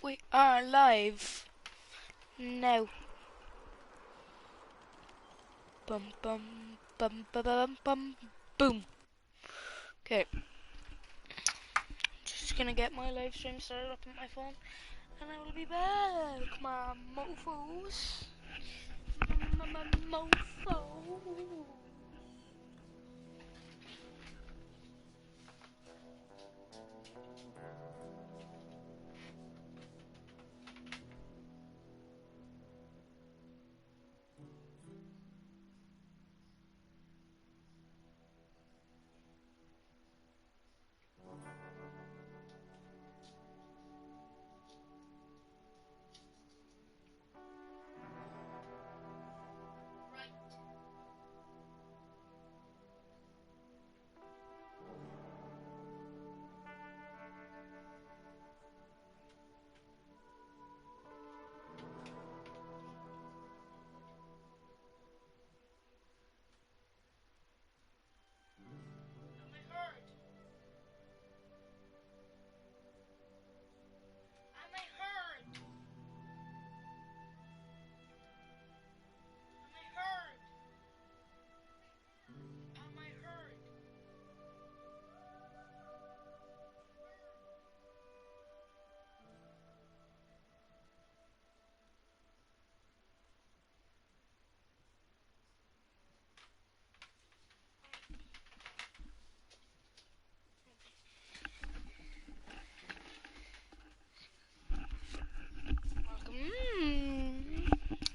We are live now. Bum bum bum bum bum bum boom. Okay. Just gonna get my live stream started up on my phone, and I will be back, my mofos. My mofo.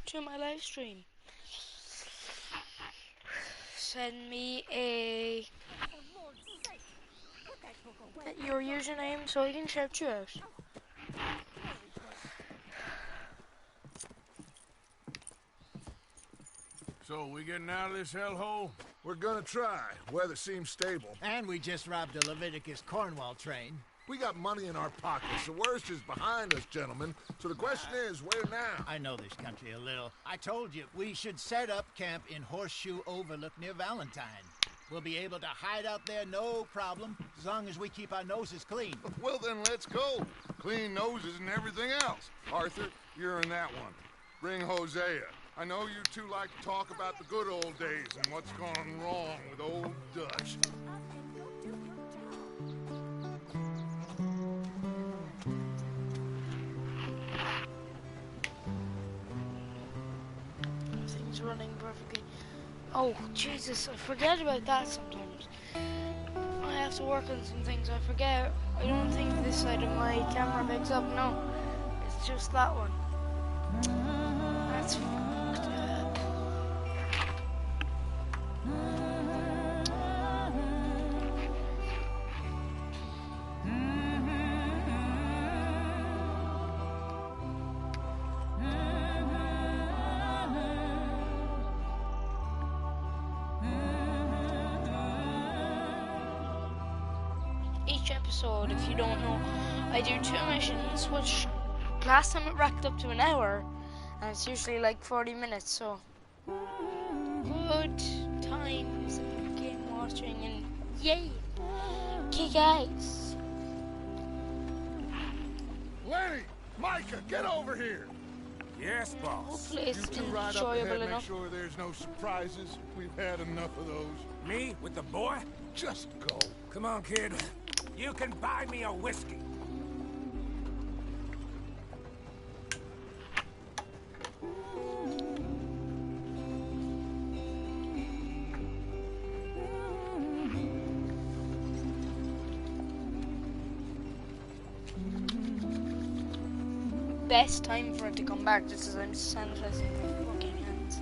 To my live stream. Send me your username so I can shout you out. So, we getting out of this hellhole? We're gonna try. Weather seems stable. And we just robbed a Leviticus Cornwall train. We got money in our pockets. The worst is behind us, gentlemen. So the question is, where now? I know this country a little. I told you, we should set up camp in Horseshoe Overlook near Valentine. We'll be able to hide out there no problem, as long as we keep our noses clean. Well, then let's go. Clean noses and everything else. Arthur, you're in that one. Bring Hosea. I know you two like to talk about the good old days and what's gone wrong with old Dutch. Everything's running perfectly. Oh, Jesus, I forget about that sometimes. I have to work on some things, I forget. I don't think this side of my camera picks up, no. It's just that one. That's fucked up. Each episode, if you don't know, I do 2 missions, which last time it racked up to an hour, and it's usually like 40 minutes, so good times of game watching, and yay, kick ass. Lenny! Micah, get over here! Yes, boss. Hopefully it's You two ride up enjoyable ahead, make enough. sure there's no surprises. We've had enough of those. Me with the boy? Just go. Come on, kid. You can buy me a whiskey. Best time for it to come back, just as I'm sanitizing my fucking hands.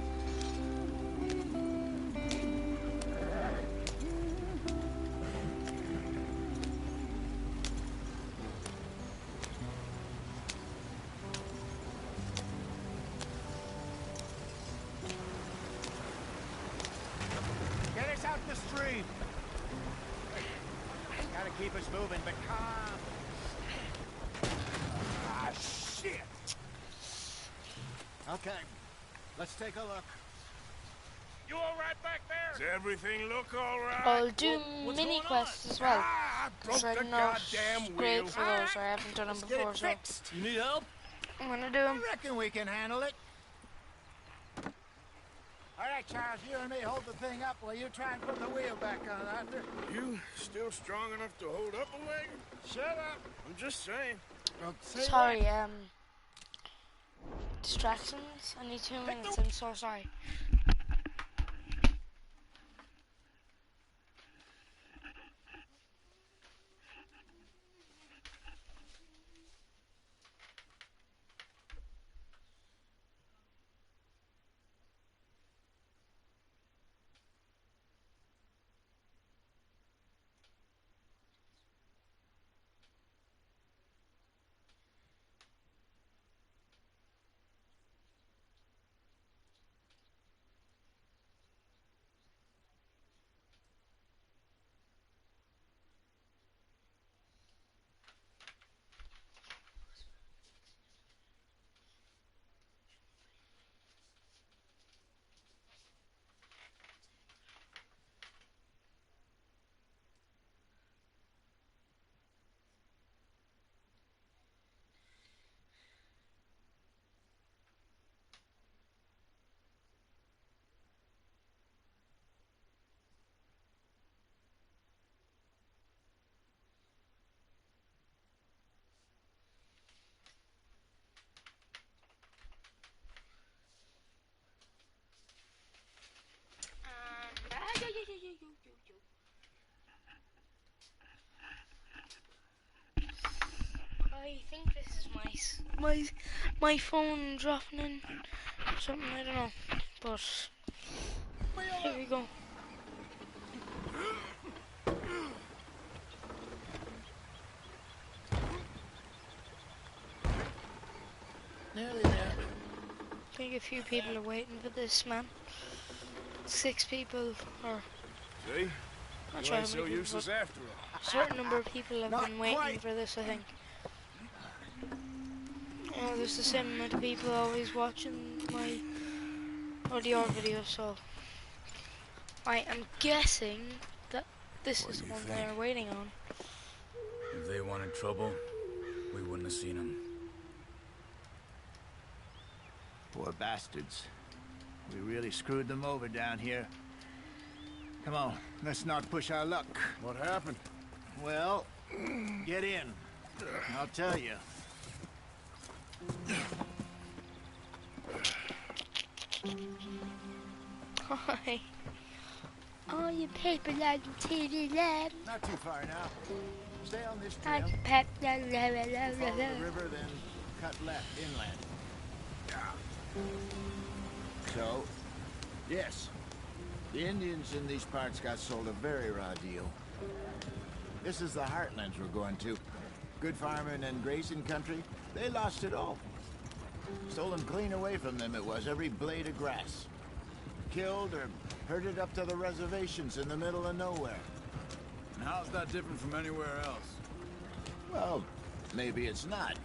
Get us out the stream. Gotta keep us moving, but calm. Ah, shit. Okay, let's take a look. You all right back there? Does everything look all right? I'll do What's mini going quests on? as well. Ah, I broke So the no goddamn great wheel. for those. I haven't done them Let's get before, it so fixed. You need help? I'm gonna do I them. reckon we can handle it. All right, Charles, you and me hold the thing up while you try and put the wheel back on, Arthur. You still strong enough to hold up a wagon? Shut up. I'm just saying. Say Sorry, what? distractions. I need 2 minutes. I'm so sorry. I think this is my phone dropping in something. I don't know, but here we go. Nearly there. I think a few people are waiting for this, man. 6 people, or See? not You sure how ain't so many people, useless but after all. a certain number of people have Not been waiting quite. for this, I think. There's the same amount of people always watching my audio videos, so I am guessing that this What is do the you one think? they're waiting on. If they wanted trouble, we wouldn't have seen them. Poor bastards. We really screwed them over down here. Come on, let's not push our luck. What happened? Well, get in. I'll tell you. Hi. All you people on the TV land. Not too far now. Stay on this I trail. pep Follow the river, then cut left inland. So, yes, the Indians in these parts got sold a very raw deal. This is the heartlands we're going to. Good farming and grazing country, they lost it all. Stolen clean away from them it was, every blade of grass. Killed or herded up to the reservations in the middle of nowhere. And how's that different from anywhere else? Well, maybe it's not.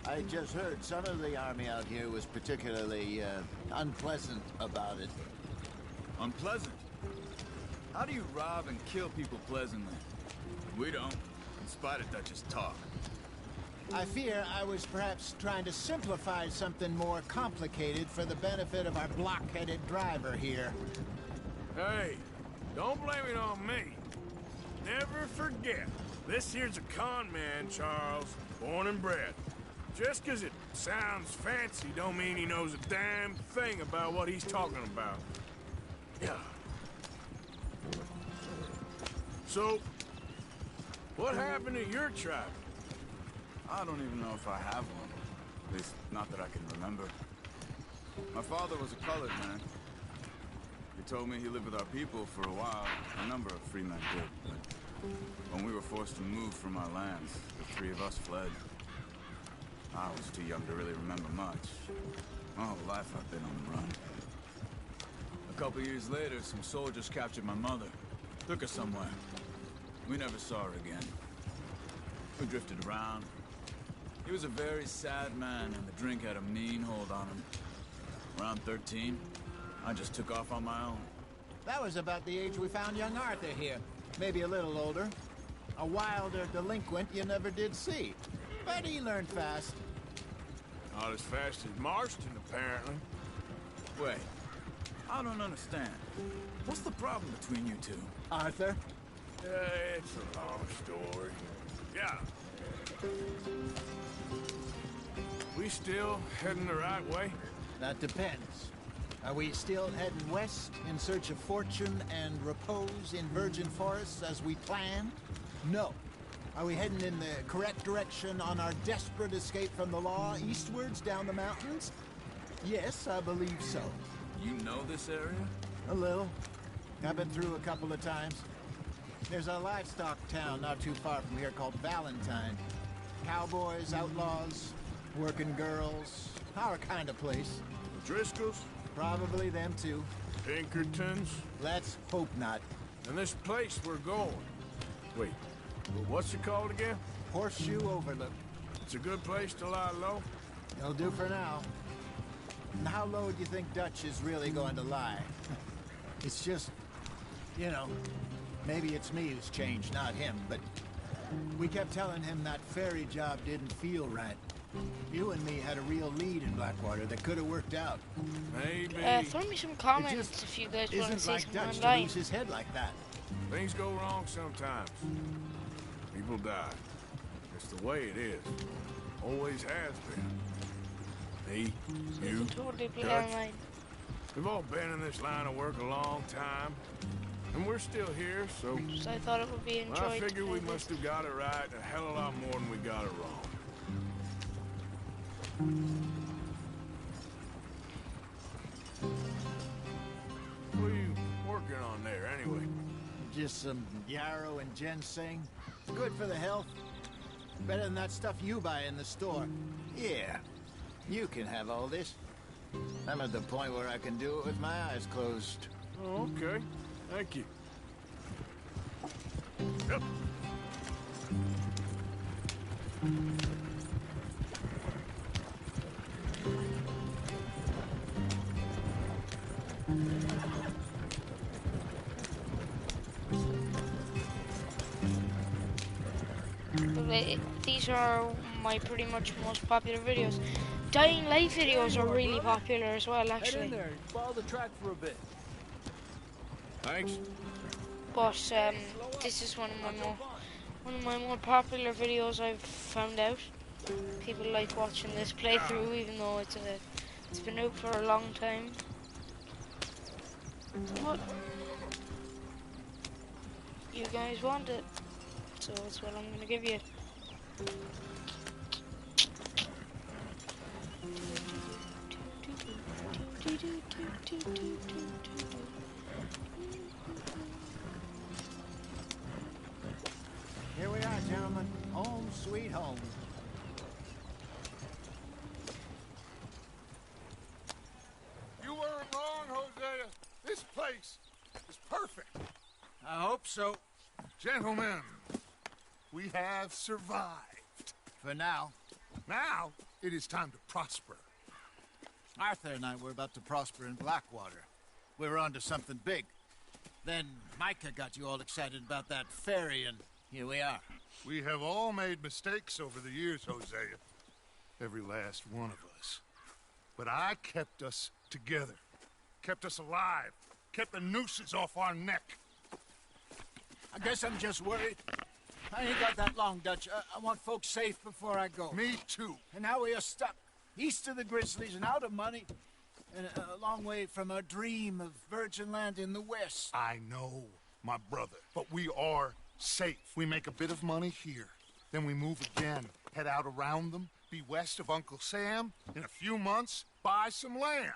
I just heard some of the army out here was particularly unpleasant about it. Unpleasant? How do you rob and kill people pleasantly? We don't, in spite of Dutch's talk. I fear I was perhaps trying to simplify something more complicated for the benefit of our block-headed driver here. Hey, don't blame it on me. Never forget, this here's a con man, Charles, born and bred. Just 'cause it sounds fancy don't mean he knows a damn thing about what he's talking about. Yeah. So, what happened to your tribe? I don't even know if I have one. At least, not that I can remember. My father was a colored man. He told me he lived with our people for a while. A number of free men did, but when we were forced to move from our lands, the 3 of us fled. I was too young to really remember much. My whole life I've been on the run. A couple years later, some soldiers captured my mother. Took her somewhere. We never saw her again. We drifted around. He was a very sad man, and the drink had a mean hold on him. Around 13, I just took off on my own. That was about the age we found young Arthur here. Maybe a little older. A wilder delinquent you never did see. But he learned fast. Not as fast as Marston, apparently. Wait, I don't understand. What's the problem between you two? Arthur? It's a long story. Yeah. We still heading the right way? That depends. Are we still heading west in search of fortune and repose in virgin forests as we planned? No. Are we heading in the correct direction on our desperate escape from the law eastwards down the mountains? Yes, I believe so. You know this area? A little. I've been through a couple of times. There's a livestock town not too far from here called Valentine. Cowboys, outlaws, working girls, our kind of place. The Driscolls? Probably them too. Pinkertons? Let's hope not. And this place we're going. Wait, what's it called again? Horseshoe Overlook. It's a good place to lie low? It'll do for now. And how low do you think Dutch is really going to lie? It's just, you know, maybe it's me who's changed, not him, but we kept telling him that ferry job didn't feel right. You and me had a real lead in Blackwater that could have worked out. Maybe. Throw me some It comments just if you guys want to isn't say like something Dutch to online. lose his head like that. Things go wrong sometimes. People die. It's the way it is. Always has been. Me, You you, can totally play Dutch. online. We've all been in this line of work a long time. And we're still here, so So I thought it would be enjoyed. I figure to we play must this. have got it right a hell of a lot more than we got it wrong. What are you working on there, anyway? Just some yarrow and ginseng. Good for the health. Better than that stuff you buy in the store. Yeah, you can have all this. I'm at the point where I can do it with my eyes closed. Oh, okay. Thank you. Yep. These are my pretty much most popular videos. Dying Light videos are really popular as well, actually. there. Follow the track for a bit. Thanks. But this is one of my more popular videos I've found out. People like watching this playthrough, even though it's been out for a long time. What? You guys want it, so it's what I'm gonna give you. Here we are, gentlemen. Home sweet home. You weren't wrong, Hosea. This place is perfect. I hope so. Gentlemen, we have survived. For now. Now, it is time to prosper. Arthur and I were about to prosper in Blackwater. We were onto something big. Then Micah got you all excited about that ferry, and here we are. We have all made mistakes over the years, Hosea. Every last one of us. But I kept us together. Kept us alive. Kept the nooses off our neck. I guess I'm just worried. I ain't got that long, Dutch. I want folks safe before I go. Me too. And now we are stuck east of the Grizzlies and out of money and a long way from our dream of virgin land in the west. I know, my brother. But we are safe. We make a bit of money here. Then we move again. Head out around them. Be west of Uncle Sam. In a few months, buy some land.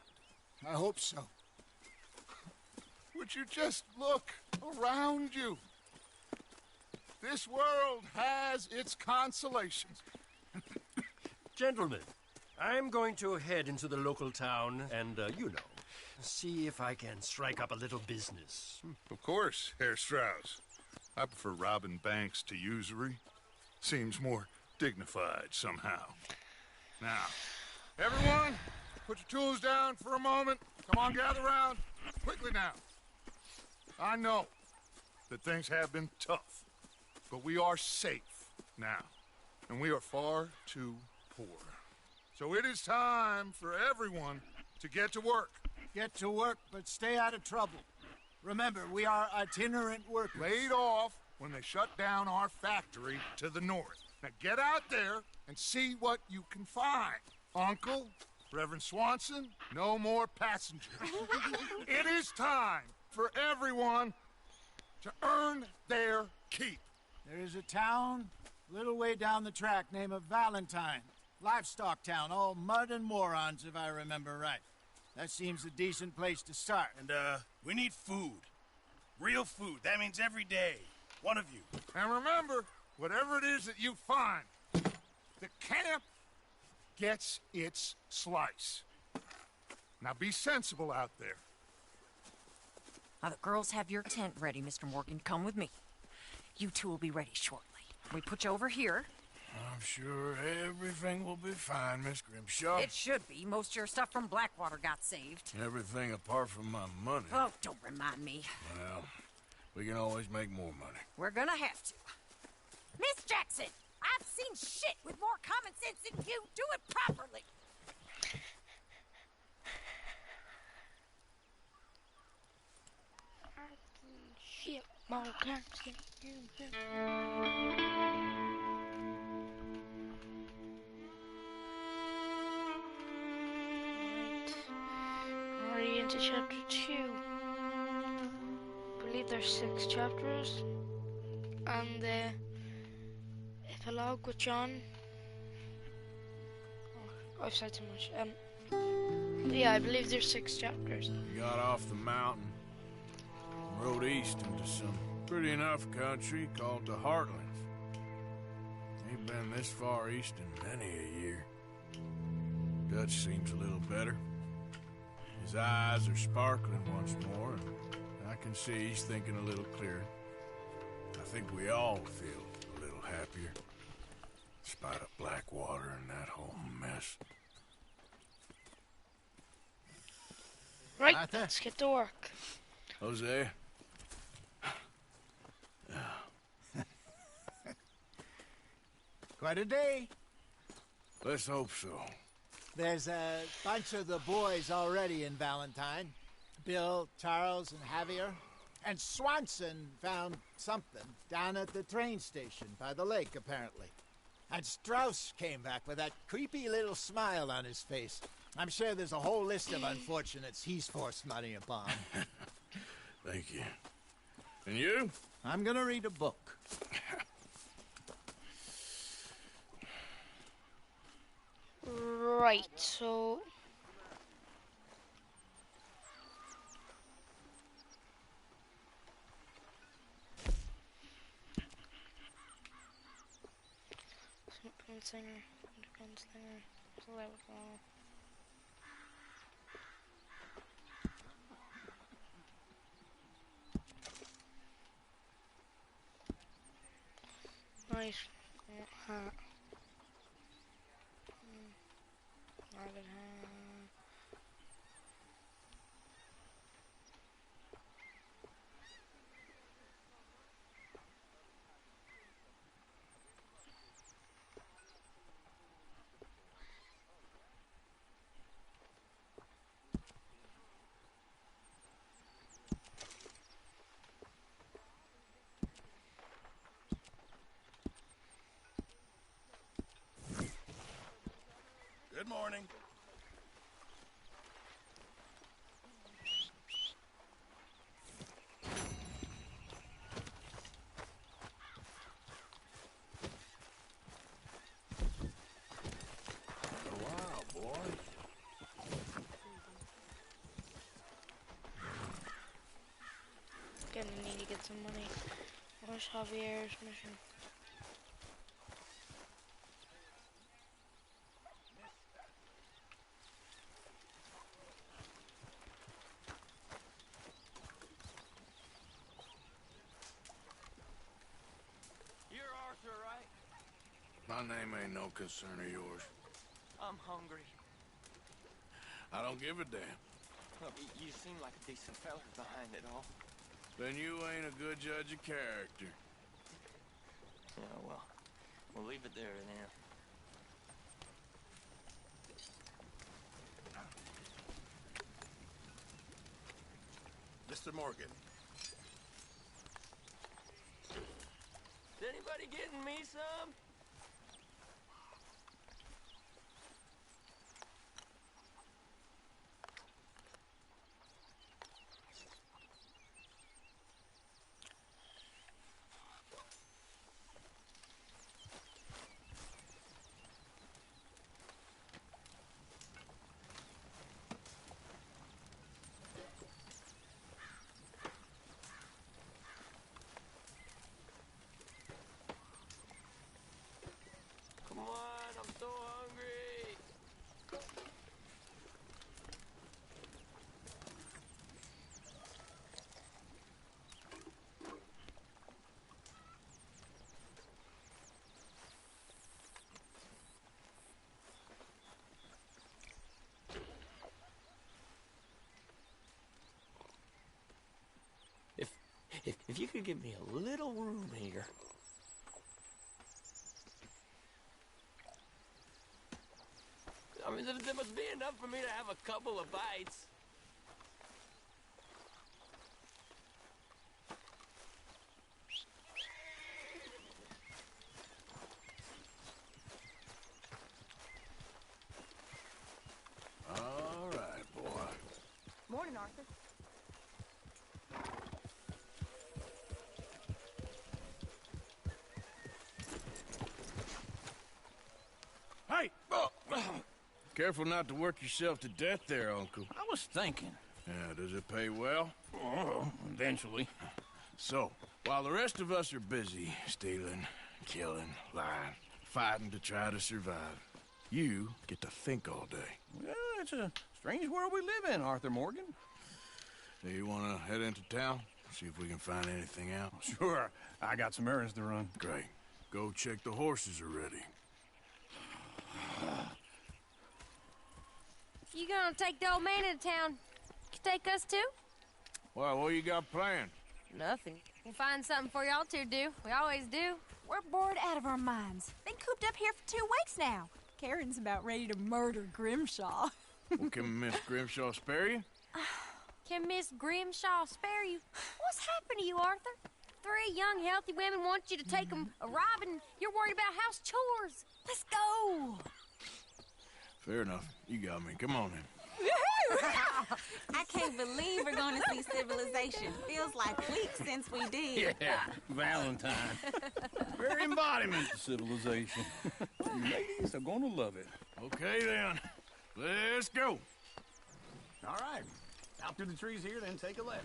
I hope so. Would you just look around you? This world has its consolations. Gentlemen, I'm going to head into the local town and, see if I can strike up a little business. Of course, Herr Strauss. I prefer robbing banks to usury. Seems more dignified somehow. Now, everyone, put your tools down for a moment. Come on, gather round. Quickly now. I know that things have been tough. but we are safe now, and we are far too poor. So it is time for everyone to get to work. Get to work, but stay out of trouble. Remember, we are itinerant workers. Laid off when they shut down our factory to the north. Now get out there and see what you can find. Uncle, Reverend Swanson, no more passengers. It is time for everyone to earn their keep. There is a town a little way down the track named Valentine. Livestock town, all mud and morons, if I remember right. That seems a decent place to start. And, we need food. Real food. That means every day. One of you. And remember, whatever it is that you find, the camp gets its slice. Now be sensible out there. Now the girls have your tent ready, Mr. Morgan. Come with me. You two will be ready shortly. We put you over here. I'm sure everything will be fine, Miss Grimshaw. It should be. Most of your stuff from Blackwater got saved. Everything apart from my money. Oh, don't remind me. Well, we can always make more money. We're gonna have to. Miss Jackson, I've seen shit with more common sense than you. Do it properly. Shit, more common sense. Already into chapter 2. I believe there's 6 chapters. And the epilogue with John. Oh, I've said too much. Yeah, I believe there's 6 chapters. We got off the mountain and rode east into some pretty enough country called the Heartlands. Ain't been this far east in many a year. Dutch seems a little better. His eyes are sparkling once more, and I can see he's thinking a little clearer. I think we all feel a little happier, in spite of Blackwater and that whole mess. Right, Arthur? let's get to work. Jose? Quite a day. Let's hope so. There's a bunch of the boys already in Valentine. Bill, Charles, and Javier. And Swanson found something down at the train station by the lake, apparently. And Strauss came back with that creepy little smile on his face. I'm sure there's a whole list of unfortunates he's forced money upon. Thank you. And you? I'm gonna read a book. Right, so... Singer, underground singer, so that would go. Nice hat. Rabbit hat. Good morning. Wow, boy. Gonna need to get some money. Where's Javier's mission? You're Arthur, right? My name ain't no concern of yours. I'm hungry. I don't give a damn. Look, you seem like a decent fella behind it all. Then you ain't a good judge of character. Yeah, well, we'll leave it there then. Mr. Morgan. Is anybody getting me some? Come on, I'm so hungry. If you could give me a little room here. I mean, there must be enough for me to have a couple of bites. All right, boy. Morning, Arthur. Hey! Careful not to work yourself to death there, Uncle. I was thinking. Yeah, does it pay well? Oh, eventually. So, while the rest of us are busy stealing, killing, lying, fighting to try to survive, you get to think all day. Well, it's a strange world we live in, Arthur Morgan. Do you want to head into town? See if we can find anything out? Sure, I got some errands to run. Great. Go check the horses are ready. If you gonna take the old man into town, you take us too? Well, what you got planned? Nothing. We'll find something for y'all to do. We always do. We're bored out of our minds. Been cooped up here for 2 weeks now. Karen's about ready to murder Grimshaw. Well, can Miss Grimshaw spare you? Can Miss Grimshaw spare you? What's happened to you, Arthur? 3 young, healthy women want you to take them a robbing. You're worried about house chores. Let's go. Fair enough. You got me. Come on then. I can't believe we're going to see civilization. Feels like weeks since we did. Yeah, Valentine. Very embodiment of civilization. Ladies are gonna love it. Okay then. Let's go. All right. Out through the trees here, then take a left.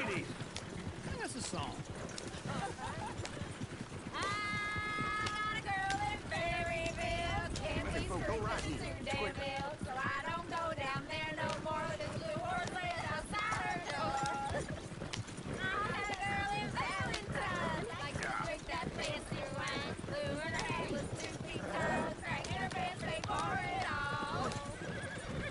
Ladies, sing us a song. I got a girl in Berryville. Can't be screaming too damn ill, so I don't go down there no more with this blue horse laying outside her door. I had a girl in Valentine, like to drink that fancy wine. Blue and her hair was 2 feet tall, cracking her pants, they for it all.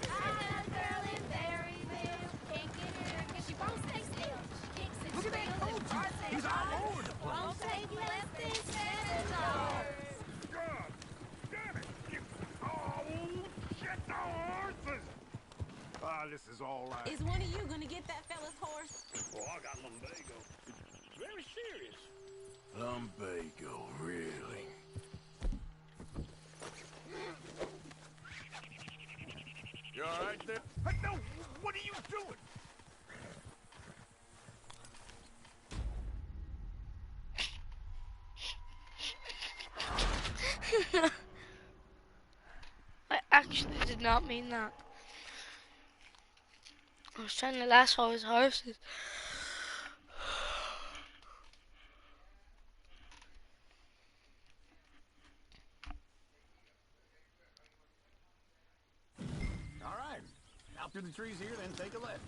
I had a girl in Berryville, can't get her 'cause she won't stay still. She kicks and squeals and farts and He's all cries. over the place. Won't take less than $7. God damn it! Oh, shit, the horses! Ah, this is all right. Is one of you going to get that fella's horse? Oh, I got lumbago. It's very serious. Lumbago, really? You all right there? Hey, no, what are you doing? I actually did not mean that. I was trying to lasso his horses. All right. Out through the trees here, then take a left.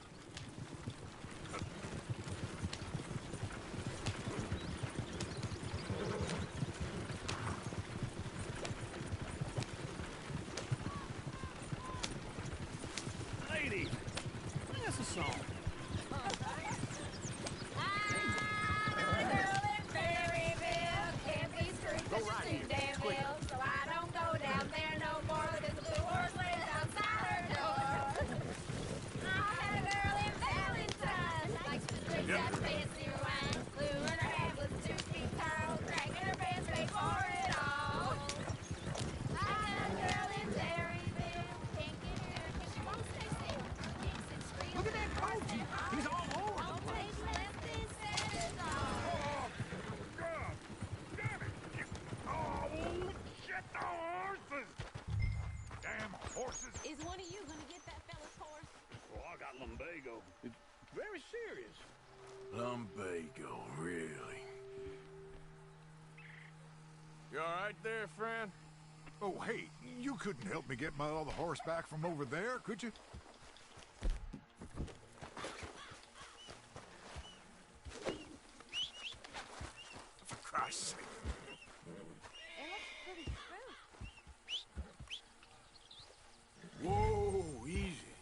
lady. That's a song. Go right here. Quick. So I don't go down there no more. There's a blue horse lays outside her door. I had a girl in Valentine. Likes to drink that fancy wine. Blue in her head with 2 feet tall. Cracking her pants, paid for it all. I had a girl in Berryville. Can't get her 'cause she won't stay still. Can't sit straight. Look at that coach. He's all over the Won't place. take less than $7. God damn it! Oh, shit, the horses! Damn horses! Is one of you gonna get that fella's horse? Oh, I got lumbago. It's very serious. Lumbago, really? You all right there, friend? Oh, hey, you couldn't help me get my other horse back from over there, could you? For Christ's sake. It looks pretty smooth. Whoa, easy.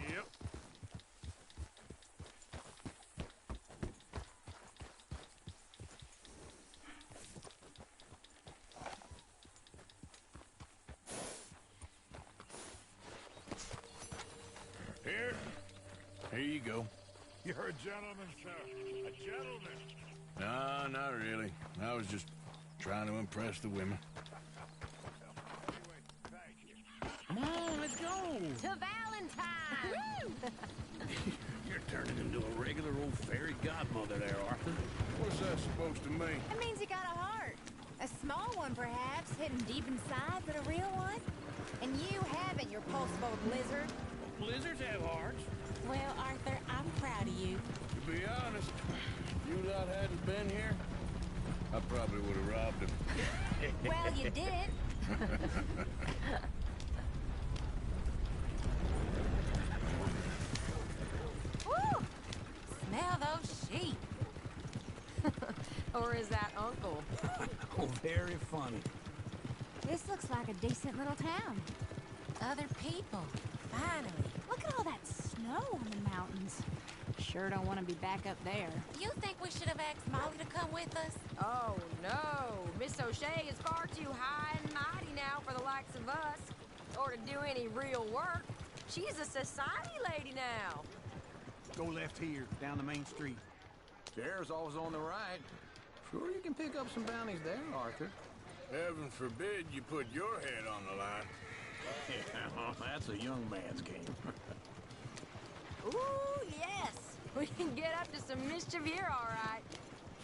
Yep. Here you go. You're a gentleman, sir. A gentleman. No, not really. I was just trying to impress the women. Come on, let's go. To Valentine! You're turning into a regular old fairy godmother there, Arthur. What's that supposed to mean? It means you got a heart. A small one, perhaps, hidden deep inside, but a real one. And you haven't, your pulse-bold lizard. Blizzards have hearts. Well, Arthur, I'm proud of you. To be honest, if you lot hadn't been here, I probably would have robbed him. Well, you did. Woo! Smell those sheep. Or is that Uncle? Oh, very funny. This looks like a decent little town. Other people. Finally. Look at all that snow on the mountains. Sure don't want to be back up there. You think we should have asked Molly to come with us? Oh, no. Miss O'Shea is far too high and mighty now for the likes of us. Or to do any real work. She's a society lady now. Go left here, down the main street. Chair's always on the right. Sure you can pick up some bounties there, Arthur. Heaven forbid you put your head on the line. Yeah, that's a young man's game. Ooh, yes. We can get up to some mischief here, all right.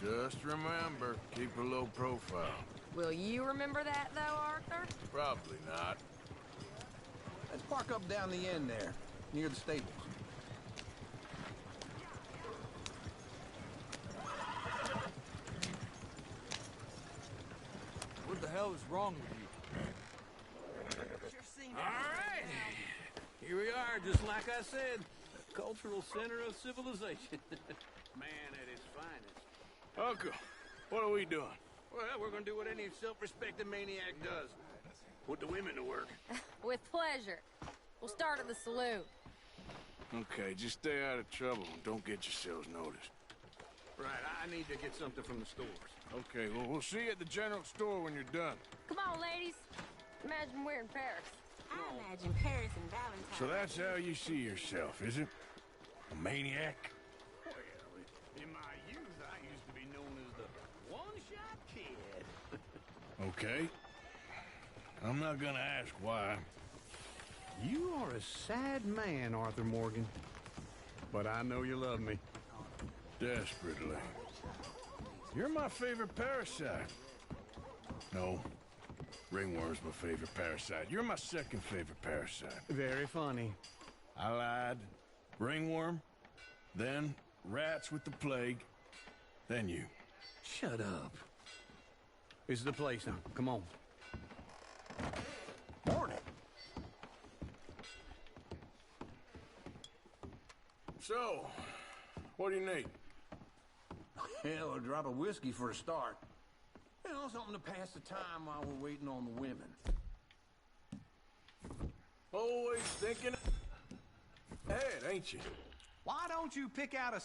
Just remember, keep a low profile. Will you remember that, though, Arthur? Probably not. Let's park up down the end there, near the stables. What the hell is wrong with you? All right. Here we are, just like I said. The cultural center of civilization. Man at his finest. Uncle, what are we doing? Well, we're gonna do what any self-respecting maniac does. Put the women to work. With pleasure. We'll start at the saloon. Okay, just stay out of trouble and don't get yourselves noticed. Right, I need to get something from the stores. Okay, well, we'll see you at the general store when you're done. Come on, ladies. Imagine we're in Paris. I imagine Paris and Valentine. So that's how you see yourself, is it? A maniac? Well, in my youth, I used to be known as the one-shot kid. Okay. I'm not gonna ask why. You are a sad man, Arthur Morgan. But I know you love me. Desperately. You're my favorite parasite. No. Ringworm's my favorite parasite. You're my second favorite parasite. Very funny. I lied. Ringworm, then rats with the plague, then you. Shut up. This is the place now. Come on. Morning. So, What do you need? Hell, a drop of whiskey for a start. You know, something to pass the time while we're waiting on the women. Always thinking ahead, ain't you? Why don't you pick out a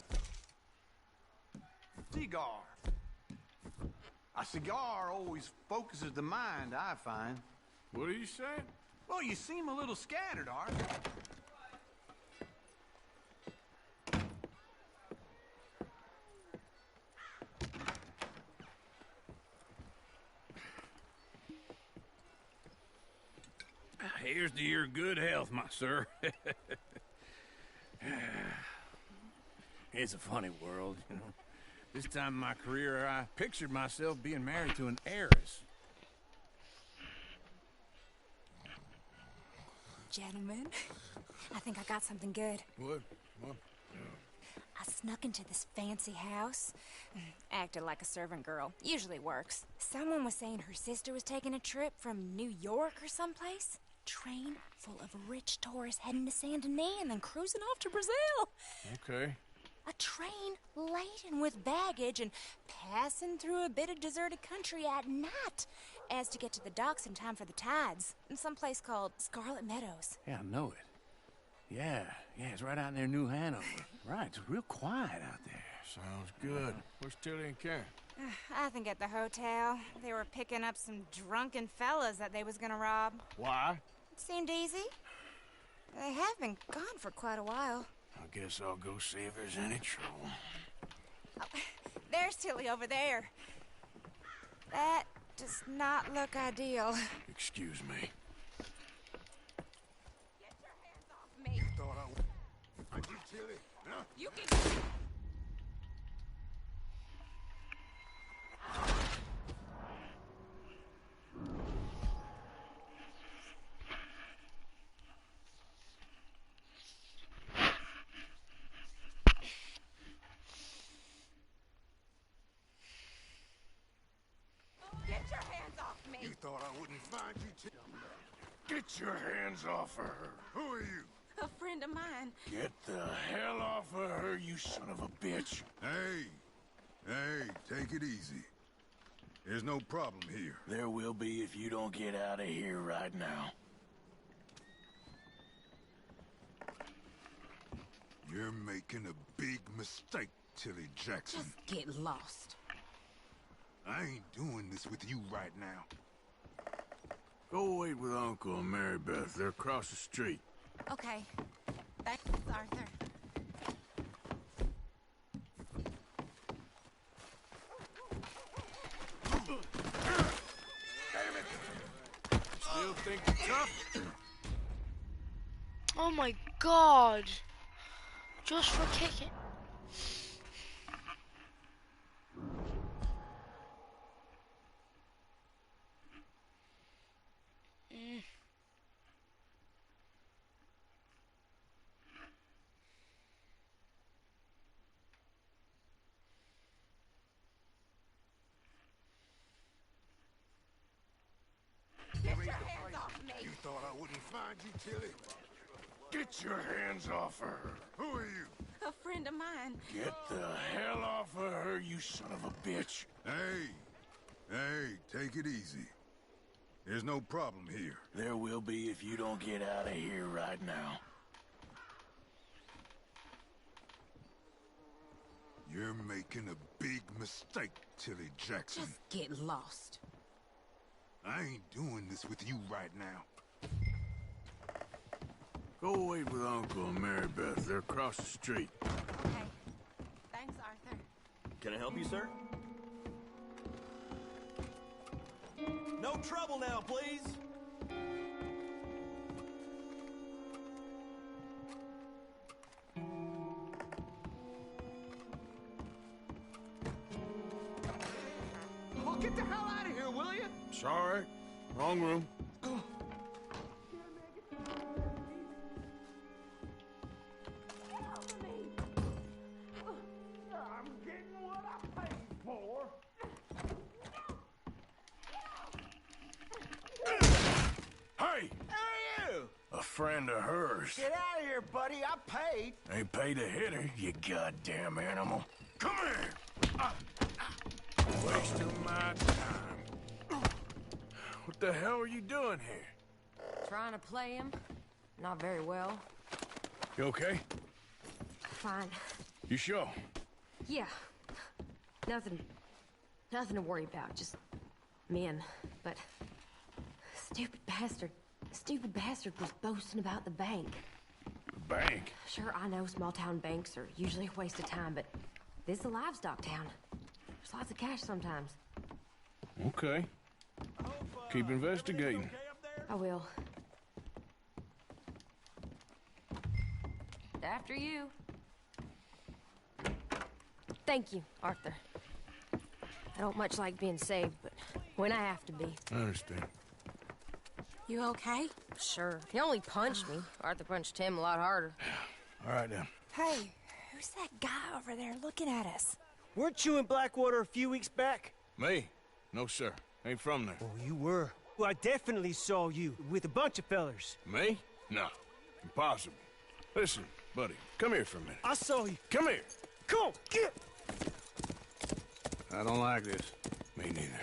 cigar? A cigar always focuses the mind, I find. What are you saying? Well, you seem a little scattered, Arthur. Here's to your good health, my sir. It's a funny world, you know. This time in my career, I pictured myself being married to an heiress. Gentlemen, I think I got something good. What? I snuck into this fancy house. Acted like a servant girl. Usually works. Someone was saying her sister was taking a trip from New York or someplace. Train full of rich tourists heading to Saint Denis and then cruising off to Brazil. Okay. A train laden with baggage and passing through a bit of deserted country at night as to get to the docks in time for the tides in some place called Scarlet Meadows. Yeah, I know it. Yeah, it's right out near New Hanover. Right, it's real quiet out there. Sounds good. Where's Tilly and Karen? I think at the hotel. They were picking up some drunken fellas that they was gonna rob. Why? It seemed easy. They have been gone for quite a while. I guess I'll go see if there's any trouble. Oh, there's Tilly over there. That does not look ideal. Excuse me. Get your hands off me. Thought I you, Tilly. Huh? You can... Get your hands off me. You thought I wouldn't find you, Tilly. Get your hands off of her. Who are you? A friend of mine. Get the hell off of her, you son of a bitch. Hey, take it easy. There's no problem here. There will be if you don't get out of here right now. You're making a big mistake, Tilly Jackson. Just get lost. I ain't doing this with you right now. Go wait with Uncle and Mary Beth. They're across the street. Okay. Thanks, Arthur. Still think you're tough? Oh my god. Just for kicking. Get your hands off me. You thought I wouldn't find you, Tilly. Get your hands off of her. Who are you? A friend of mine. Get the hell off of her, you son of a bitch. Hey, take it easy. There's no problem here. There will be if you don't get out of here right now. You're making a big mistake, Tilly Jackson. Just get lost. I ain't doing this with you right now. Go wait with Uncle and Mary Beth. They're across the street. Okay. Thanks, Arthur. Can I help you, sir? No trouble now, please. Well, get the hell out of here, will you? Sorry. Wrong room. I'm getting what I paid for. Hey! Who are you? A friend of hers. Get out of here, buddy. I paid. Ain't paid to hit her, you goddamn animal. Come here! Wasting my time. What the hell are you doing here? Trying to play him. Not very well. You okay? Fine. You sure? Yeah. Nothing to worry about. Just men. But stupid bastard was boasting about the bank. The bank? Sure, I know small town banks are usually a waste of time, but this is a livestock town. There's lots of cash sometimes. Okay. Keep investigating. I will. After you. Thank you, Arthur. I don't much like being saved, but when I have to be. I understand. You okay? Sure. He only punched me. Arthur punched him a lot harder. All right, then. Hey, who's that guy over there looking at us? Weren't you in Blackwater a few weeks back? Me? No, sir. Ain't from there. Oh, you were. Well, I definitely saw you with a bunch of fellers. Me? No. Impossible. Listen, buddy, come here for a minute. I saw you. Come here. Come on, get! I don't like this. Me neither.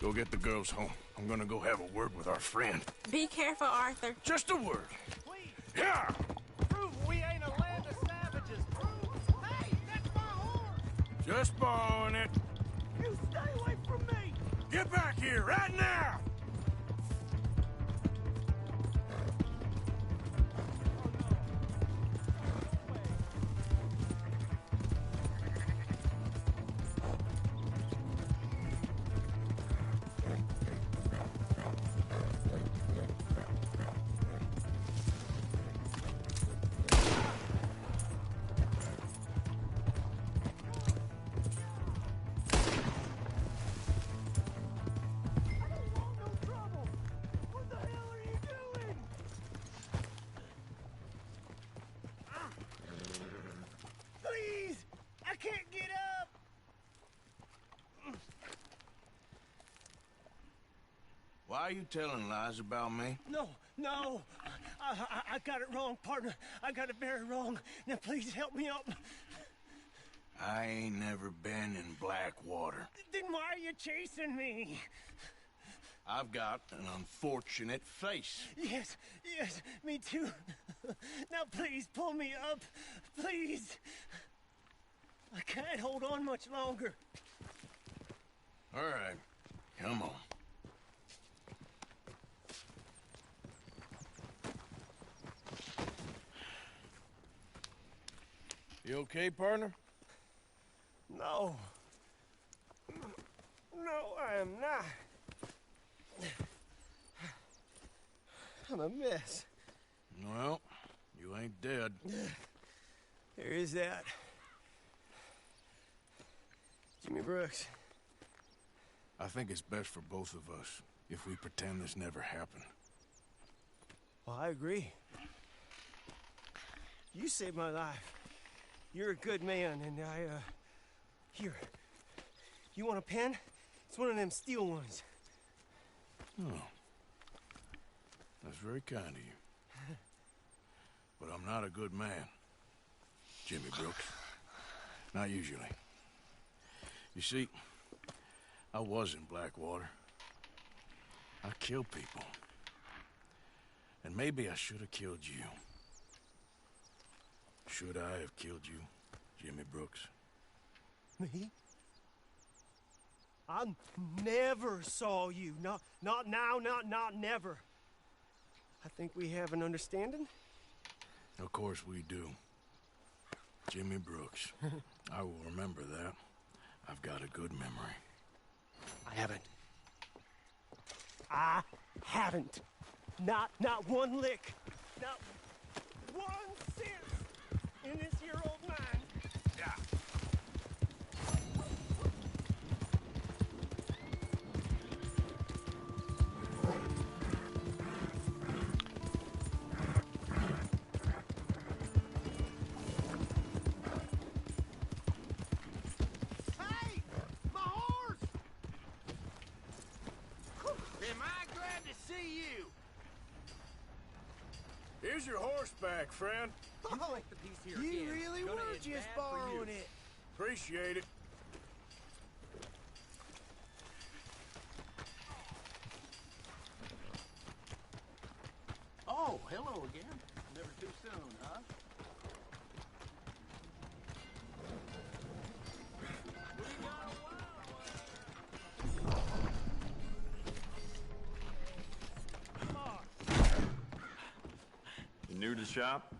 Go get the girls home. I'm gonna go have a word with our friend. Be careful, Arthur. Just a word. Yeah! Prove we ain't a land of savages. Prove. Hey, that's my horse. Just borrowing it. You stay away from me. Get back here right now! Please, I can't get up. Why are you telling lies about me? No. I got it wrong, partner. I got it very wrong. Now, please help me up. I ain't never been in Blackwater. Then why are you chasing me? I've got an unfortunate face. Yes, me too. Now, please, pull me up. Please. I can't hold on much longer. All right, come on. You okay, partner? No, I am not. I'm a mess. Well, you ain't dead. There is that. Jimmy Brooks. I think it's best for both of us if we pretend this never happened. Well, I agree. You saved my life. You're a good man, and here. You want a pen? It's one of them steel ones. Oh. That's very kind of you. But I'm not a good man, Jimmy Brooks. Not usually. You see, I was in Blackwater. I killed people. And maybe I should have killed you. Should I have killed you, Jimmy Brooks? Me? I never saw you. Not now, not never. I think we have an understanding. Of course we do. Jimmy Brooks. I will remember that. I've got a good memory. I haven't. Not one lick. Not one cent in this year old mine. Yeah. Hey, my horse! Am I glad to see you? Here's your horseback, friend. You like the piece here You again. really Gonna were end just bad for you. borrowing it. Appreciate it. Oh, hello again. Never too soon, huh? You new to the shop?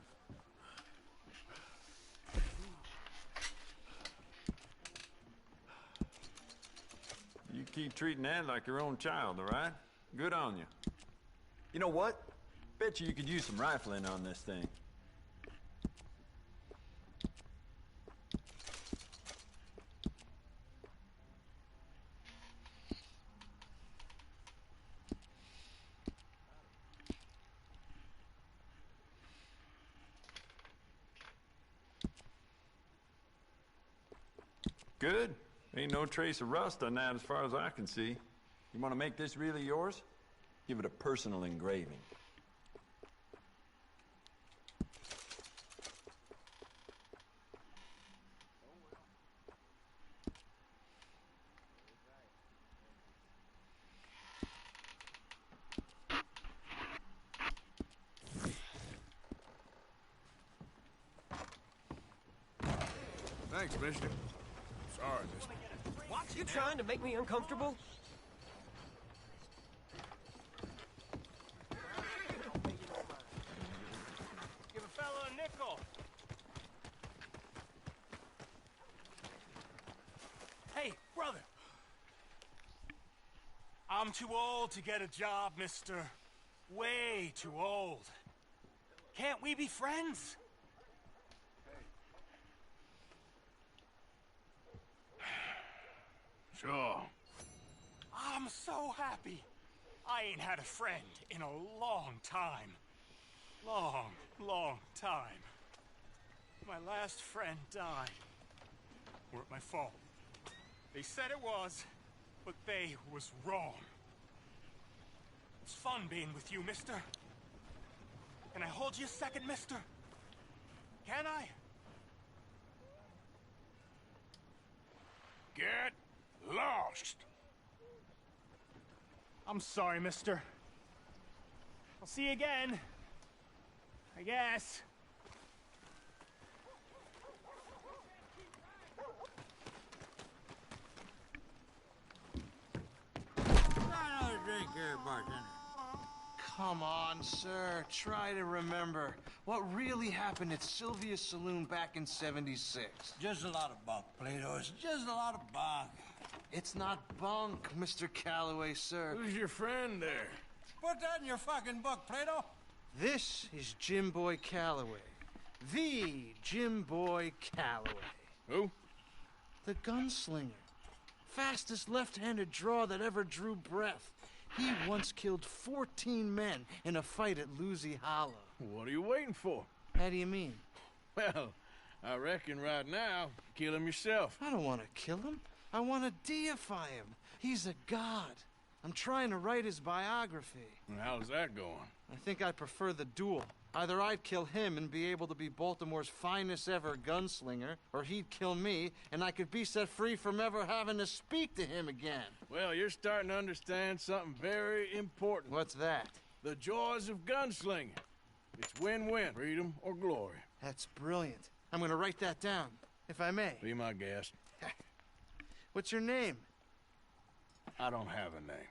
You keep treating that like your own child, all right? Good on you. You know what? Bet you could use some rifling on this thing. Good. Ain't no trace of rust on that as far as I can see. You want to make this really yours? Give it a personal engraving. Thanks, mister. Sorry, mister. What? You trying to make me uncomfortable? Give a fella a nickel. Hey, brother. I'm too old to get a job, mister. Way too old. Can't we be friends? Sure. I'm so happy. I ain't had a friend in a long time. Long time. My last friend died. Weren't my fault. They said it was, but they was wrong. It's fun being with you, mister. Can I hold you a second, mister? Can I? Get lost. I'm sorry, mister. I'll see you again. I guess. Another drink here, bartender. Come on, sir. Try to remember what really happened at Sylvia's Saloon back in '76. Just a lot of bunk, Plato. It's just a lot of bunk. It's not bunk, Mr. Calloway, sir. Who's your friend there? Put that in your fucking book, Plato. This is Jim Boy Calloway. The Jim Boy Calloway. Who? The gunslinger. Fastest left-handed draw that ever drew breath. He once killed 14 men in a fight at Lucy Hollow. What are you waiting for? How do you mean? Well, I reckon right now, kill him yourself. I don't want to kill him. I want to deify him. He's a god. I'm trying to write his biography. And how's that going? I think I prefer the duel. Either I'd kill him and be able to be Baltimore's finest ever gunslinger, or he'd kill me and I could be set free from ever having to speak to him again. Well, you're starting to understand something very important. What's that? The joys of gunslinging. It's win-win, freedom or glory. That's brilliant. I'm going to write that down, if I may. Be my guest. What's your name? I don't have a name.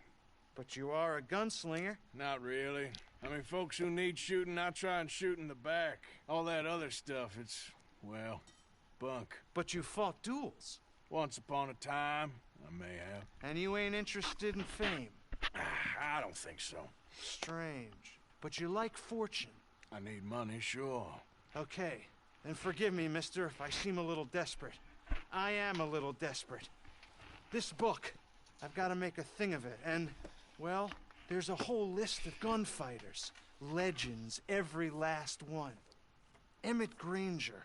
But you are a gunslinger. Not really. I mean, folks who need shooting, I try and shoot in the back. All that other stuff, it's, well, bunk. But you fought duels. Once upon a time, I may have. And you ain't interested in fame. I don't think so. Strange. But you like fortune. I need money, sure. Okay. Then forgive me, mister, if I seem a little desperate. I am a little desperate. This book, I've got to make a thing of it, and, well, there's a whole list of gunfighters. Legends, every last one. Emmett Granger,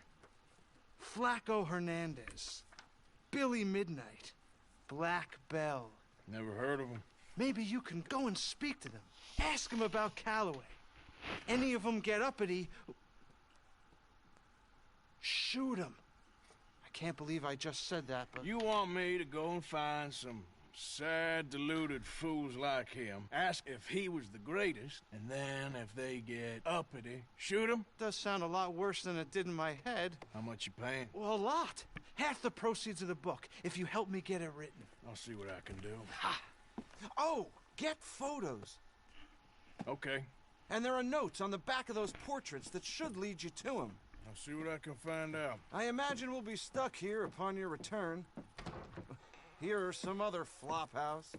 Flaco Hernandez, Billy Midnight, Black Bell. Never heard of them. Maybe you can go and speak to them. Ask them about Calloway. any of them get uppity, shoot them. I can't believe I just said that, but... You want me to go and find some sad, deluded fools like him, ask if he was the greatest, and then if they get uppity, shoot him? Does sound a lot worse than it did in my head. How much you paying? Well, a lot. Half the proceeds of the book, if you help me get it written. I'll see what I can do. Ha! Oh, get photos. Okay. And there are notes on the back of those portraits that should lead you to him. I'll see what I can find out. I imagine we'll be stuck here upon your return. Here or some other flop house.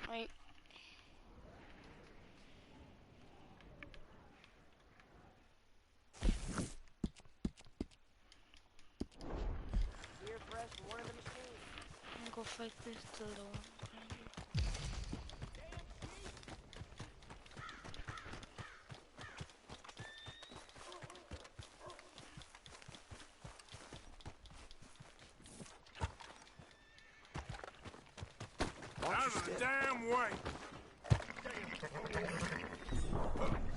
Right. Beer fresh from one of the machines. I'm gonna go fight this dildo. Out of the damn way!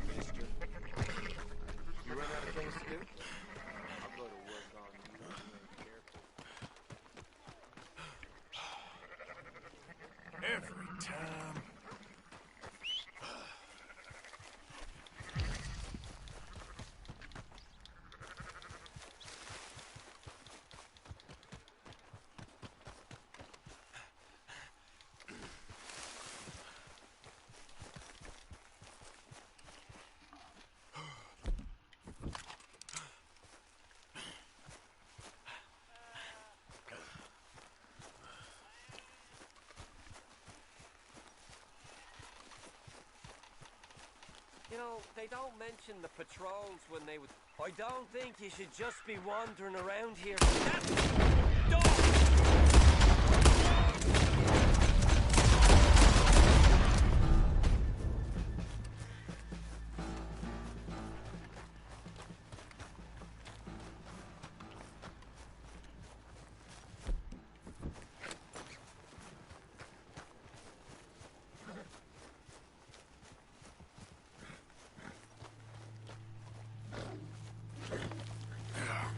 Mister, you run out of things to do? I'll go to work on you. Be careful. Every time. You know, they don't mention the patrols when they would... I don't think you should just be wandering around here.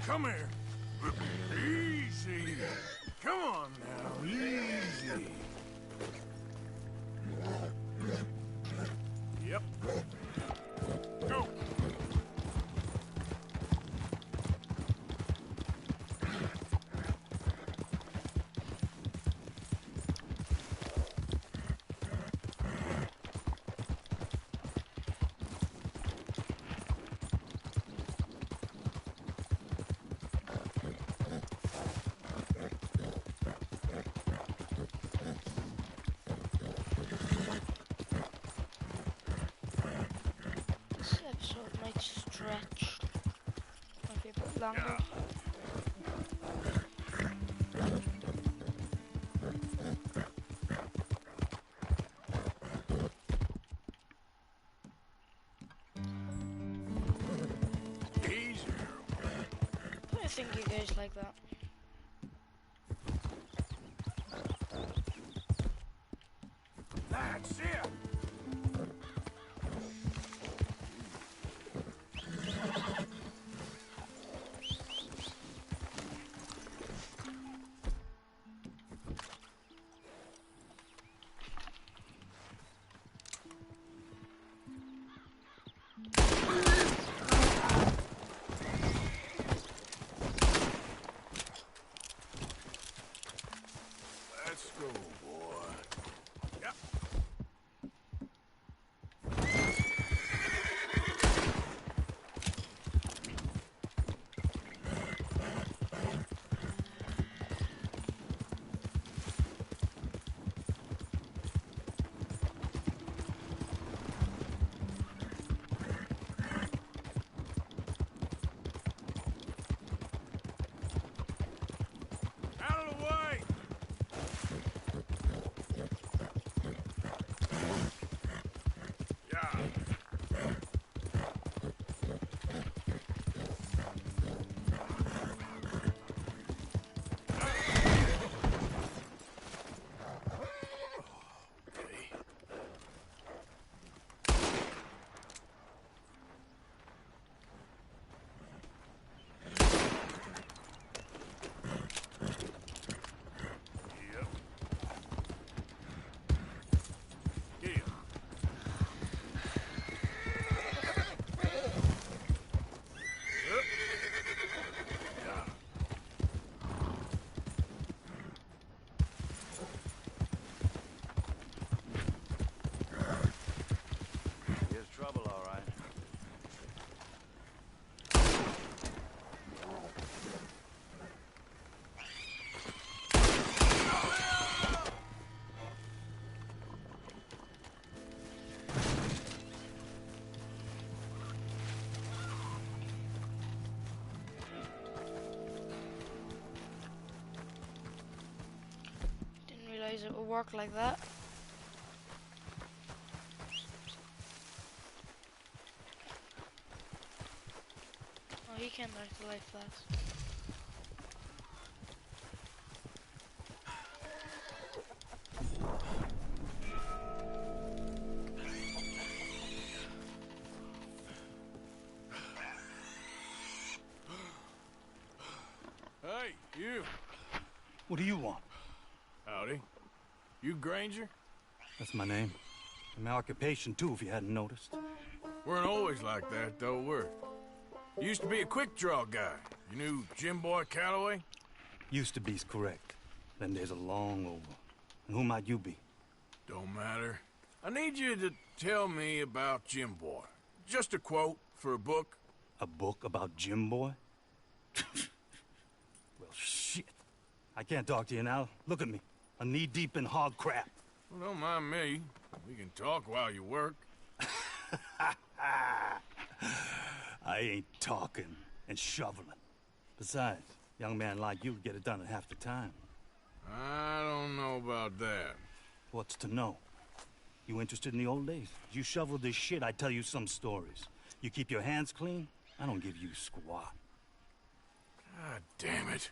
Come here. Easy. Come on now, easy. Yep. Go. Stretch. Might be a bit longer. Easier. I think you guys like that. That's it. Let's go, boy. Yep. realize it would work like that. Oh, he came back to life fast. Hey, you. What do you want? Howdy. You Granger? That's my name. And my occupation, too, if you hadn't noticed. Weren't always like that, though, were you? Used to be a quick-draw guy. You knew Jim Boy Calloway? Used to be's correct. Then there's a long over. And who might you be? Don't matter. I need you to tell me about Jim Boy. Just a quote for a book. A book about Jim Boy? Well, shit. I can't talk to you now. Look at me. I'm knee-deep in hog crap. Well, don't mind me. We can talk while you work. I ain't talking and shoveling. Besides, a young man like you would get it done in half the time. I don't know about that. What's to know? You interested in the old days? You shoveled this shit, I tell you some stories. You keep your hands clean, I don't give you squat. God damn it.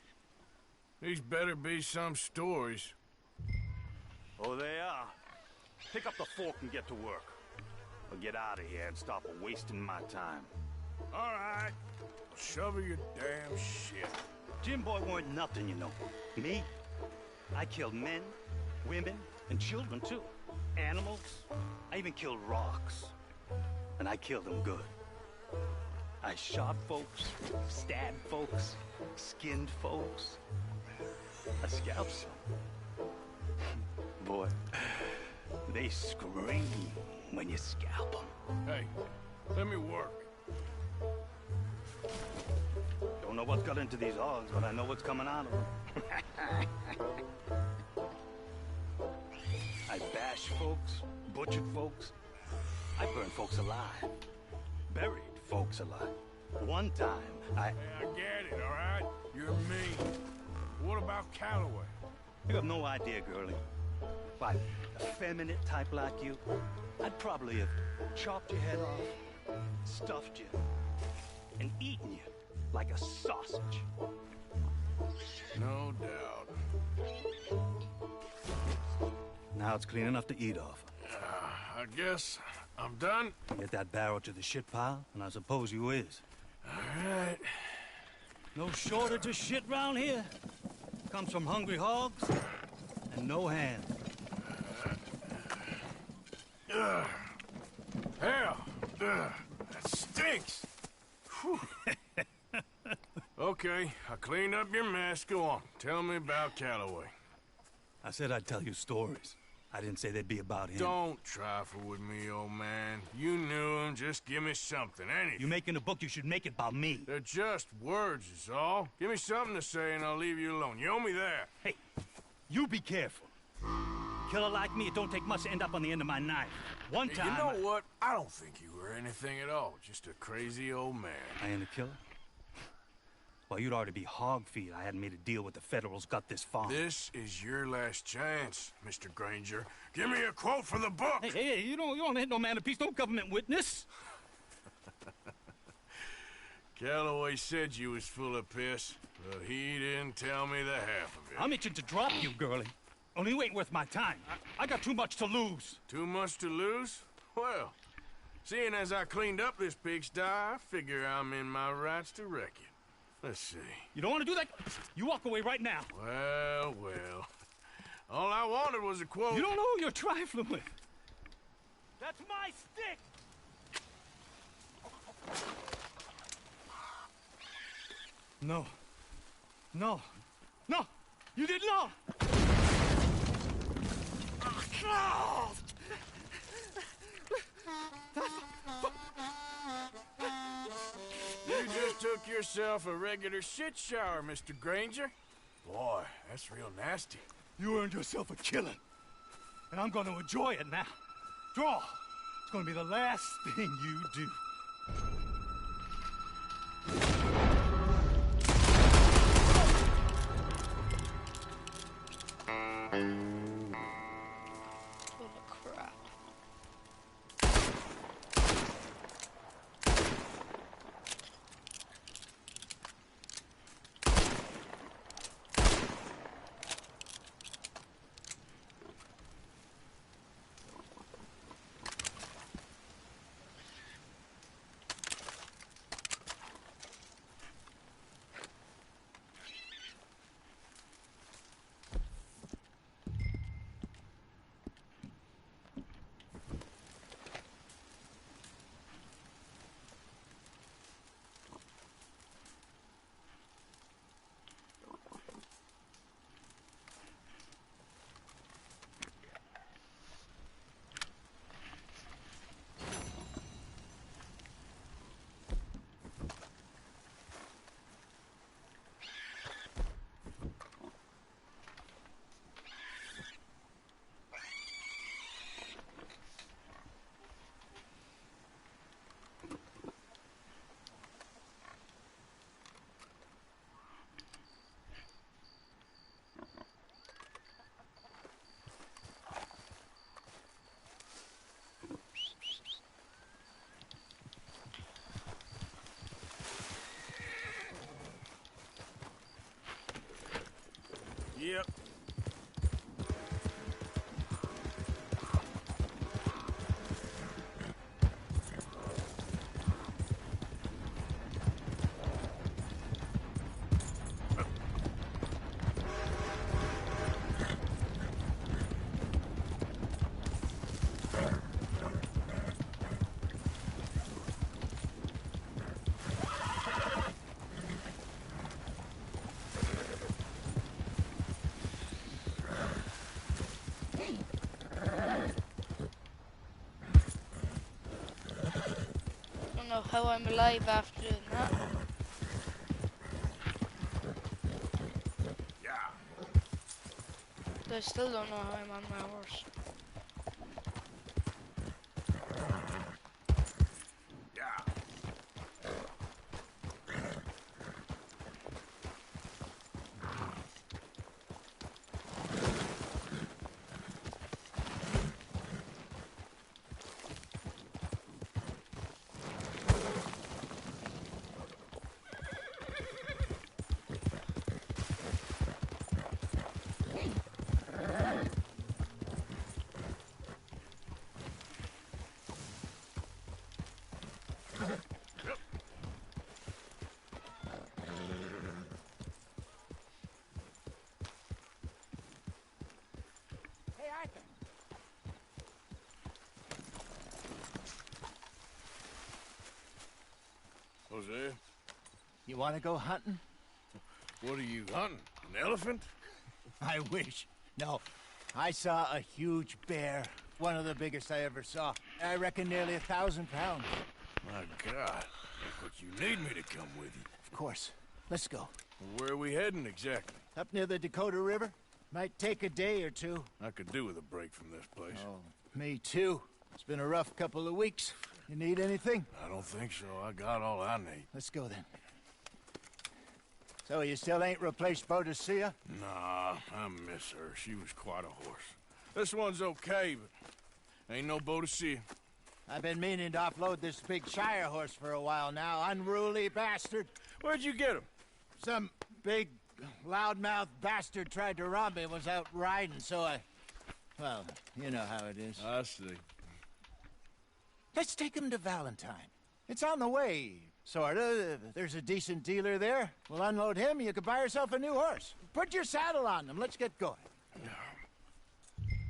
These better be some stories. Oh, they are. Pick up the fork and get to work. Or get out of here and stop wasting my time. All right. Shovel your damn shit. Jim Boy weren't nothing, you know. Me? I killed men, women, and children, too. Animals. I even killed rocks. And I killed them good. I shot folks, stabbed folks, skinned folks. I scalped some. Boy, they scream when you scalp them. Hey, let me work. Don't know what's got into these hogs, but I know what's coming out of them. I bashed folks, butchered folks. I burned folks alive. Buried folks alive. One time, Hey, I get it, all right? You're mean. What about Calloway? You have no idea, girlie. By a feminine type like you, I'd probably have chopped your head off, stuffed you, and eaten you like a sausage. No doubt. Now it's clean enough to eat off. I guess I'm done. Get that barrel to the shit pile, and I suppose you is. All right. No shortage of shit round here. Comes from hungry hogs and no hands. Hell, that stinks. Okay, I cleaned up your mess. Go on. Tell me about Calloway. I said I'd tell you stories. I didn't say they'd be about him. Don't trifle with me, old man. You knew him. Just give me something, anything. You making a book, you should make it about me. They're just words, is all. Give me something to say and I'll leave you alone. You owe me that. Hey, you be careful. Killer like me, it don't take much to end up on the end of my knife. One time... You know what? I don't think you were anything at all. Just a crazy old man. I ain't a killer? Well, you'd already be hog feed. I hadn't made a deal with the Federals, got this far. This is your last chance, Mr. Granger. Give me a quote for the book. Hey, you don't hit no man of peace, no government witness. Calloway said you was full of piss, but he didn't tell me the half of it. I'm itching to drop you, girlie. Only you ain't worth my time. I got too much to lose. Too much to lose? Well, seeing as I cleaned up this pigsty, I figure I'm in my rights to wreck it. Let's see. You don't want to do that? You walk away right now. Well. All I wanted was a quote. You don't know who you're trifling with. That's my stick! No. You did not! You just took yourself a regular shit shower, Mr. Granger. Boy, that's real nasty. You earned yourself a killing. And I'm going to enjoy it now. Draw. It's going to be the last thing you do. Yep. Don't know how I'm alive after doing that. I still don't know how I'm on my horse. Hey, Arthur. Hosea, You want to go hunting? what are you hunting? An elephant? I wish. No, I saw a huge bear. One of the biggest I ever saw. I reckon nearly 1,000 pounds. My God. But you need me to come with you. Of course. Let's go. Where are we heading exactly? Up near the Dakota River. Might take a day or two. I could do with a break from this place. Oh, me too. It's been a rough couple of weeks. You need anything? I don't think so. I got all I need. Let's go then. So you still ain't replaced Boadicea? Nah, I miss her. She was quite a horse. This one's okay, but ain't no Boadicea. I've been meaning to offload this big Shire horse for a while now. Unruly bastard. Where'd you get him? Some big, loudmouth bastard tried to rob me and was out riding, so I... Well, you know how it is. I see. Let's take him to Valentine. It's on the way, sorta. There's a decent dealer there. We'll unload him, you could buy yourself a new horse. Put your saddle on him, let's get going.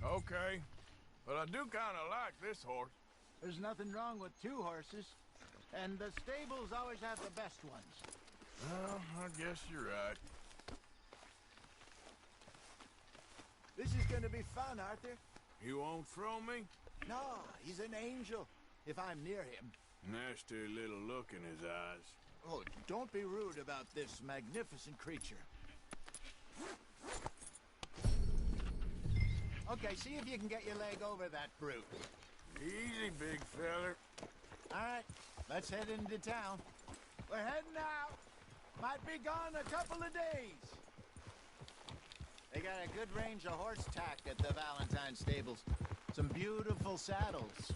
Okay, but I do kind of like this horse. There's nothing wrong with two horses, and the stables always have the best ones. Well, I guess you're right. This is gonna be fun, Arthur. You won't throw me? No, he's an angel, if I'm near him. Nasty little look in his eyes. Oh, don't be rude about this magnificent creature. Okay, see if you can get your leg over that brute. Easy, big feller. All right, let's head into town. We're heading out. Might be gone a couple of days. They got a good range of horse tack at the Valentine stables. Some beautiful saddles.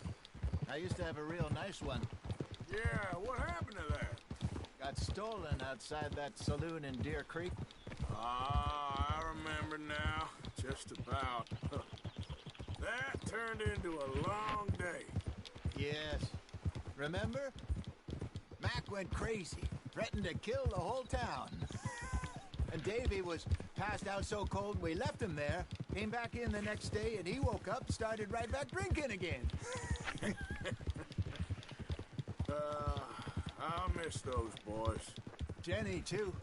I used to have a real nice one. Yeah, what happened to that? Got stolen outside that saloon in Deer Creek. Ah, I remember now. Just about. That turned into a long day. Yes. Remember? Mac went crazy, threatened to kill the whole town. And Davy was passed out so cold we left him there, came back in the next day, and he woke up, started right back drinking again. I'll miss those boys. Jenny, too.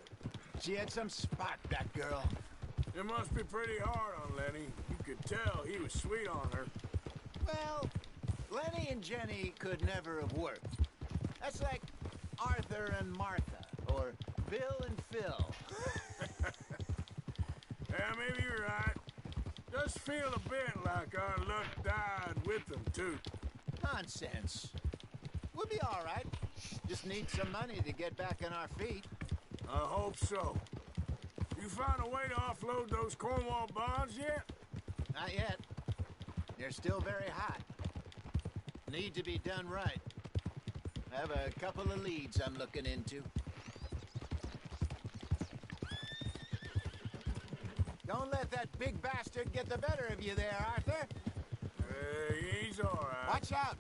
She had some spark, that girl. It must be pretty hard on Lenny. You could tell he was sweet on her. Well, Lenny and Jenny could never have worked. That's like Arthur and Martha, or Bill and Phil. Yeah, maybe you're right. Does feel a bit like our luck died with them, too. Nonsense. We'll be all right. Just need some money to get back on our feet. I hope so. You found a way to offload those Cornwall bonds yet? Not yet. They're still very hot. Need to be done right. I have a couple of leads I'm looking into. Don't let that big bastard get the better of you there, Arthur. He's all right. Watch out.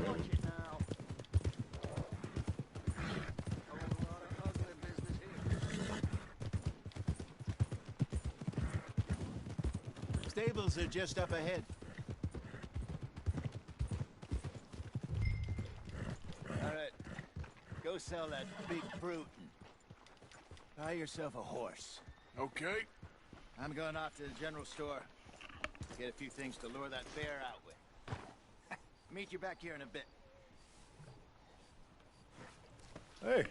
Watch it now. A lot of ugly business here. Stables are just up ahead. All right. Go sell that big brute and buy yourself a horse. Okay. I'm going off to the general store. Get a few things to lure that bear out with. Meet you back here in a bit. Hey,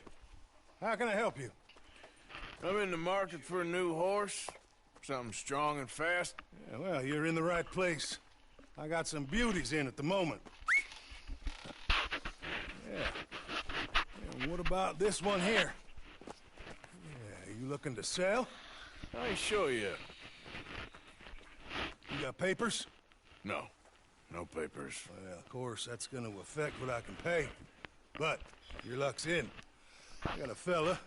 how can I help you? I'm in the market for a new horse. Something strong and fast. Yeah, well, you're in the right place. I got some beauties in at the moment. Yeah. And what about this one here? Yeah, you looking to sell? I ain't sure yet. You got papers? No. No papers. Well, of course, that's gonna affect what I can pay. But your luck's in. I got a fella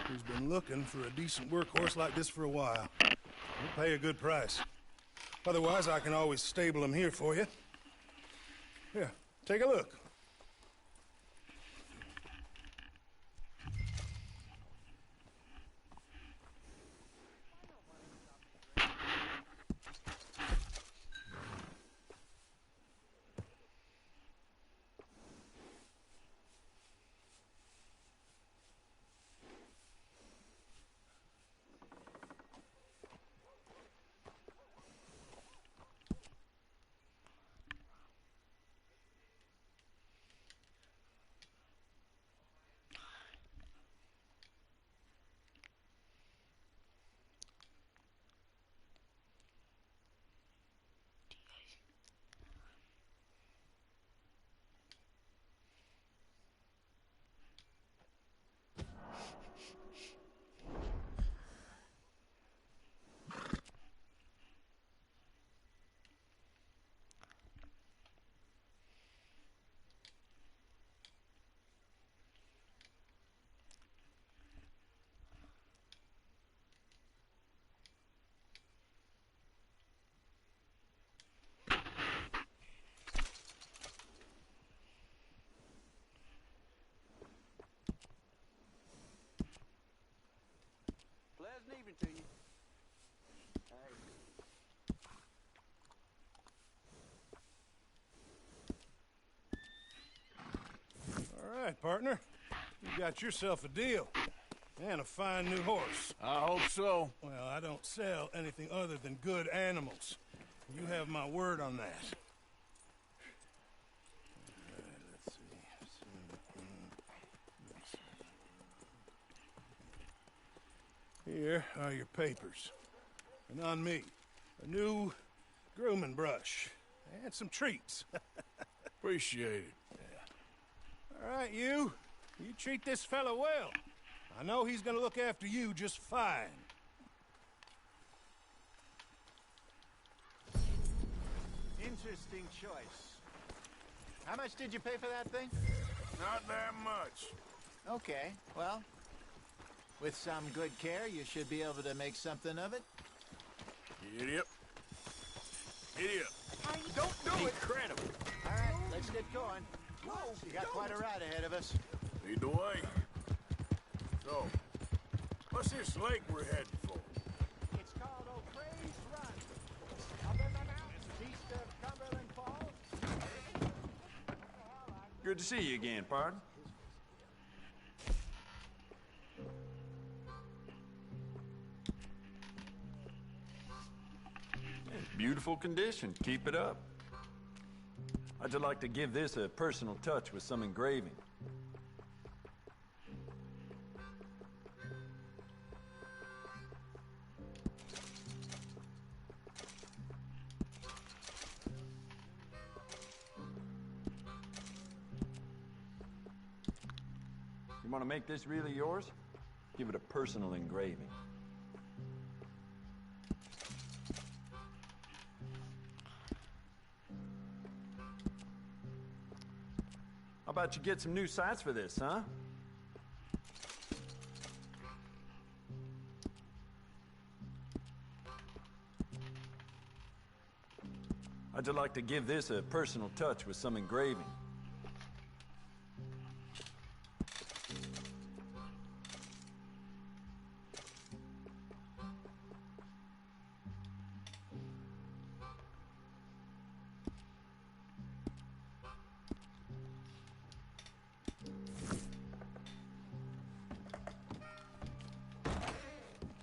who's been looking for a decent workhorse like this for a while. He'll pay a good price. Otherwise, I can always stable him here for you. Here, take a look. Pleasant evening to you. All right, partner. You got yourself a deal. And a fine new horse. I hope so. Well, I don't sell anything other than good animals. You have my word on that. All right, let's see. Here are your papers. And on me, a new grooming brush. And some treats. Appreciate it. All right, you treat this fella well. I know he's gonna look after you just fine. Interesting choice. How much did you pay for that thing? Not that much. Okay, well, with some good care, you should be able to make something of it. Giddy up. Giddy up. Don't do it! Incredible. All right, let's get going. You got quite a ride ahead of us. Lead the way. So, what's this lake we're heading for? It's called O'Creagh's Run. Up in the mountains east of Cumberland Falls. Good to see you again, pardon. Beautiful condition. Keep it up. I'd just like to give this a personal touch with some engraving. You want to make this really yours? Give it a personal engraving. How about you get some new sights for this, huh? I'd like to give this a personal touch with some engraving.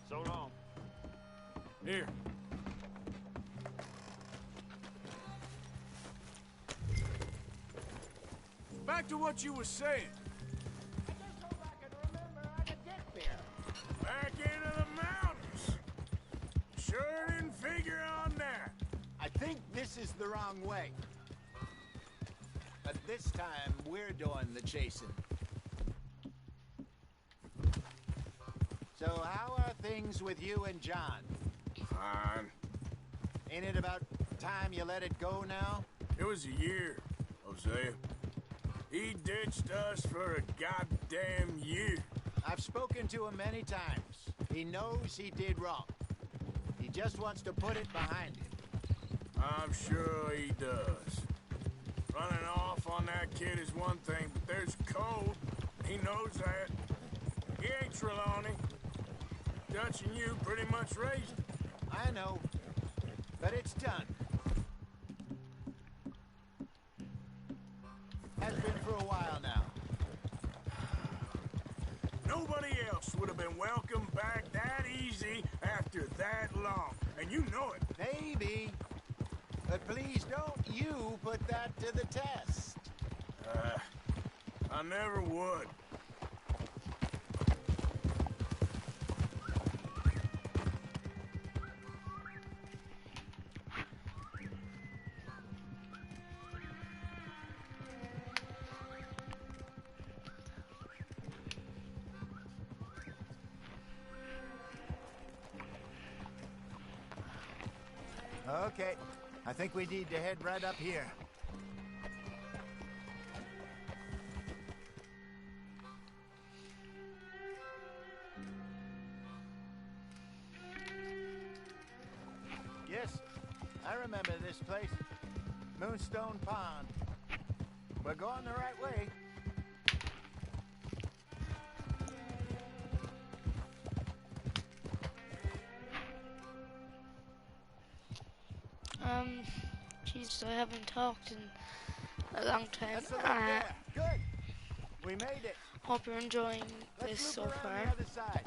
So long. Here. Back to what you were saying. Back into the mountains. Sure didn't figure on that. I think this is the wrong way. But this time, we're doing the chasing. So how are things with you and John? Fine. Ain't it about time you let it go now? It was a year, Hosea. He ditched us for a goddamn year. I've spoken to him many times. He knows he did wrong. He just wants to put it behind him. I'm sure he does. Running off on that kid is one thing, but there's code. He knows that. He ain't Trelawney. Dutch and you pretty much raised him. I know, but it's done. Has been for a while now. Nobody else would have been welcomed back that easy after that long, and you know it. Maybe. But please don't you put that to the test. I never would. Okay, I think we need to head right up here. Yes, I remember this place. Moonstone Pond. We're going the right way. Jeez, I haven't talked in a long time. That's the look there. Good. We made it. Hope you're enjoying this Let's so loop around far. the other side.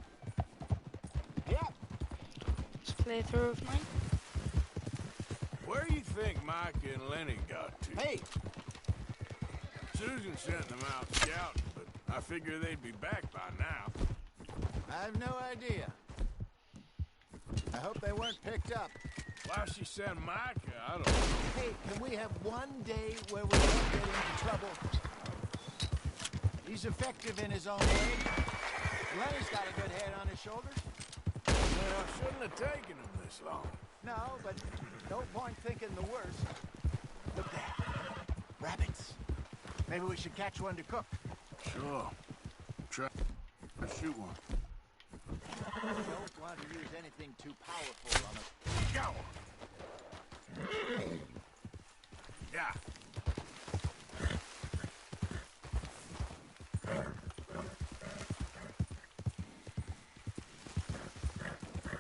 Yep. This playthrough of mine. Where do you think Mike and Lenny got to? Hey! Susan sent them out scouting, but I figure they'd be back by now. I've no idea. I hope they weren't picked up. Why she sent Micah, I don't know. Hey, can we have one day where we don't get into trouble? He's effective in his own way. Lenny's got a good head on his shoulders. Well, shouldn't have taken him this long. No, but no point thinking the worst. Look there. Rabbits. Maybe we should catch one to cook. Sure. Try to shoot one. Don't want to use anything too powerful on a Go! Yeah.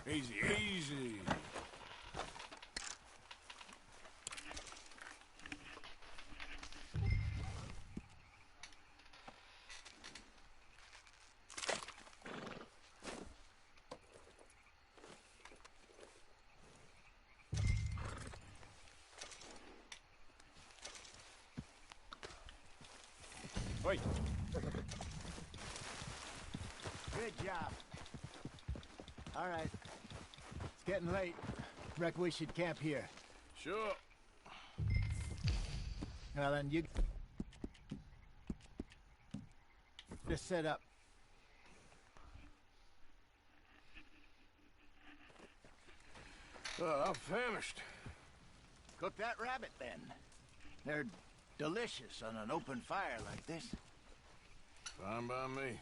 Easy, easy. Wait. Good job. All right. It's getting late. Reckon we should camp here. Sure. Well, then you just set up. I'm famished. Cook that rabbit, then. They're delicious on an open fire like this. Fine by me.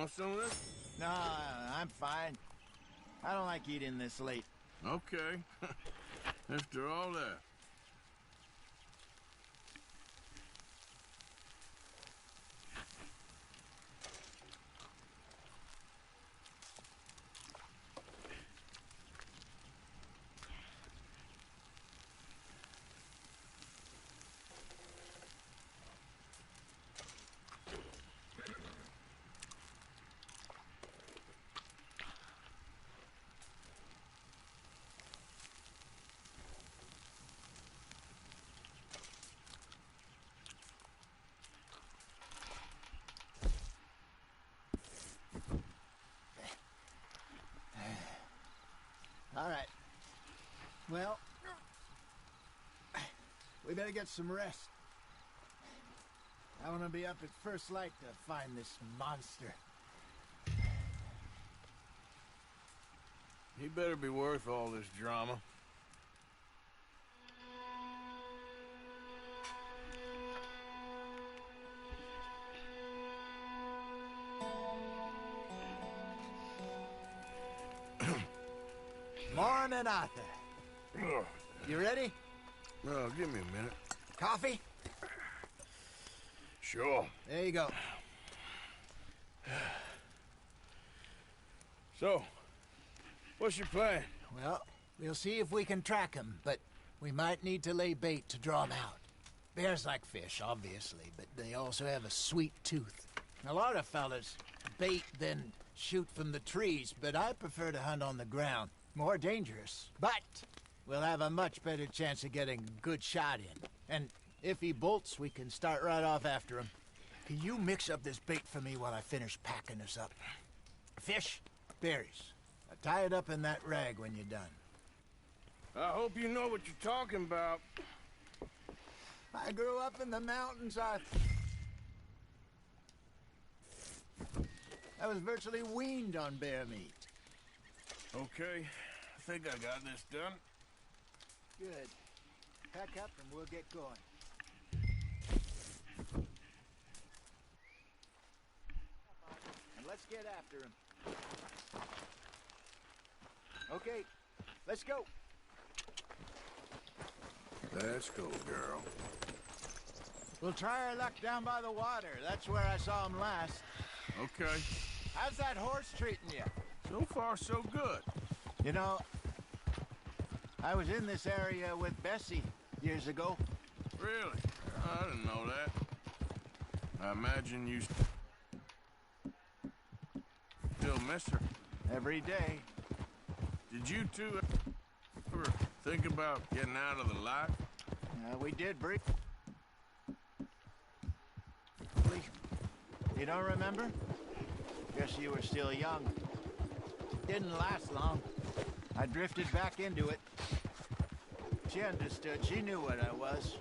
want some of this? No, I'm fine. I don't like eating this late. Okay. After all that. All right. Well, we better get some rest. I want to be up at first light to find this monster. He better be worth all this drama. Morning, Arthur. You ready? Well, give me a minute. Coffee? Sure. There you go. So, what's your plan? Well, we'll see if we can track him, but we might need to lay bait to draw him out. Bears like fish, obviously, but they also have a sweet tooth. A lot of fellas bait, then shoot from the trees, but I prefer to hunt on the ground. More dangerous, but we'll have a much better chance of getting a good shot in. And if he bolts, we can start right off after him. Can you mix up this bait for me while I finish packing this up? Fish, berries. Tie it up in that rag when you're done. I hope you know what you're talking about. I grew up in the mountains. I was virtually weaned on bear meat. Okay, I think I got this done. Good. Pack up and we'll get going. And let's get after him. Okay, let's go. Let's go, girl. We'll try our luck down by the water. That's where I saw him last. Okay. How's that horse treating you? So far, so good. You know, I was in this area with Bessie years ago. Really? I didn't know that. I imagine you still miss her. Every day. Did you two ever think about getting out of the life? We did briefly. You don't remember? Guess you were still young. Didn't last long. I drifted back into it. She understood. She knew what I was.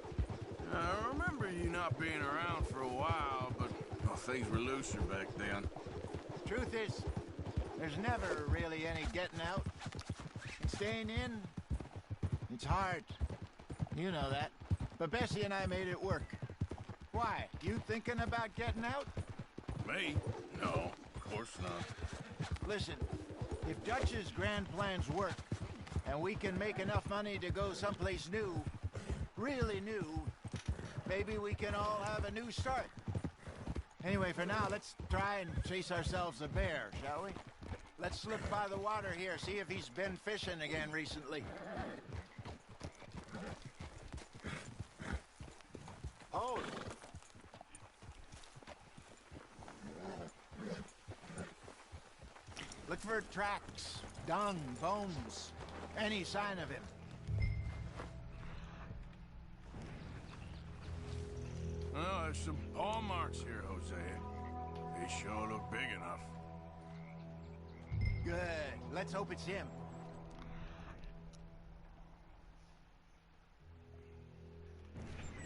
I remember you not being around for a while, but things were looser back then. Truth is, there's never really any getting out. And staying in, it's hard. You know that. But Bessie and I made it work. Why? You thinking about getting out? Me? No, of course not. Listen, if Dutch's grand plans work, and we can make enough money to go someplace new, really new, maybe we can all have a new start. Anyway, for now, let's try and chase ourselves a bear, shall we? Let's slip by the water here, see if he's been fishing again recently. Oh! Look for tracks, dung, bones, any sign of him. Well, there's some paw marks here, Hosea. They sure look big enough. Good. Let's hope it's him.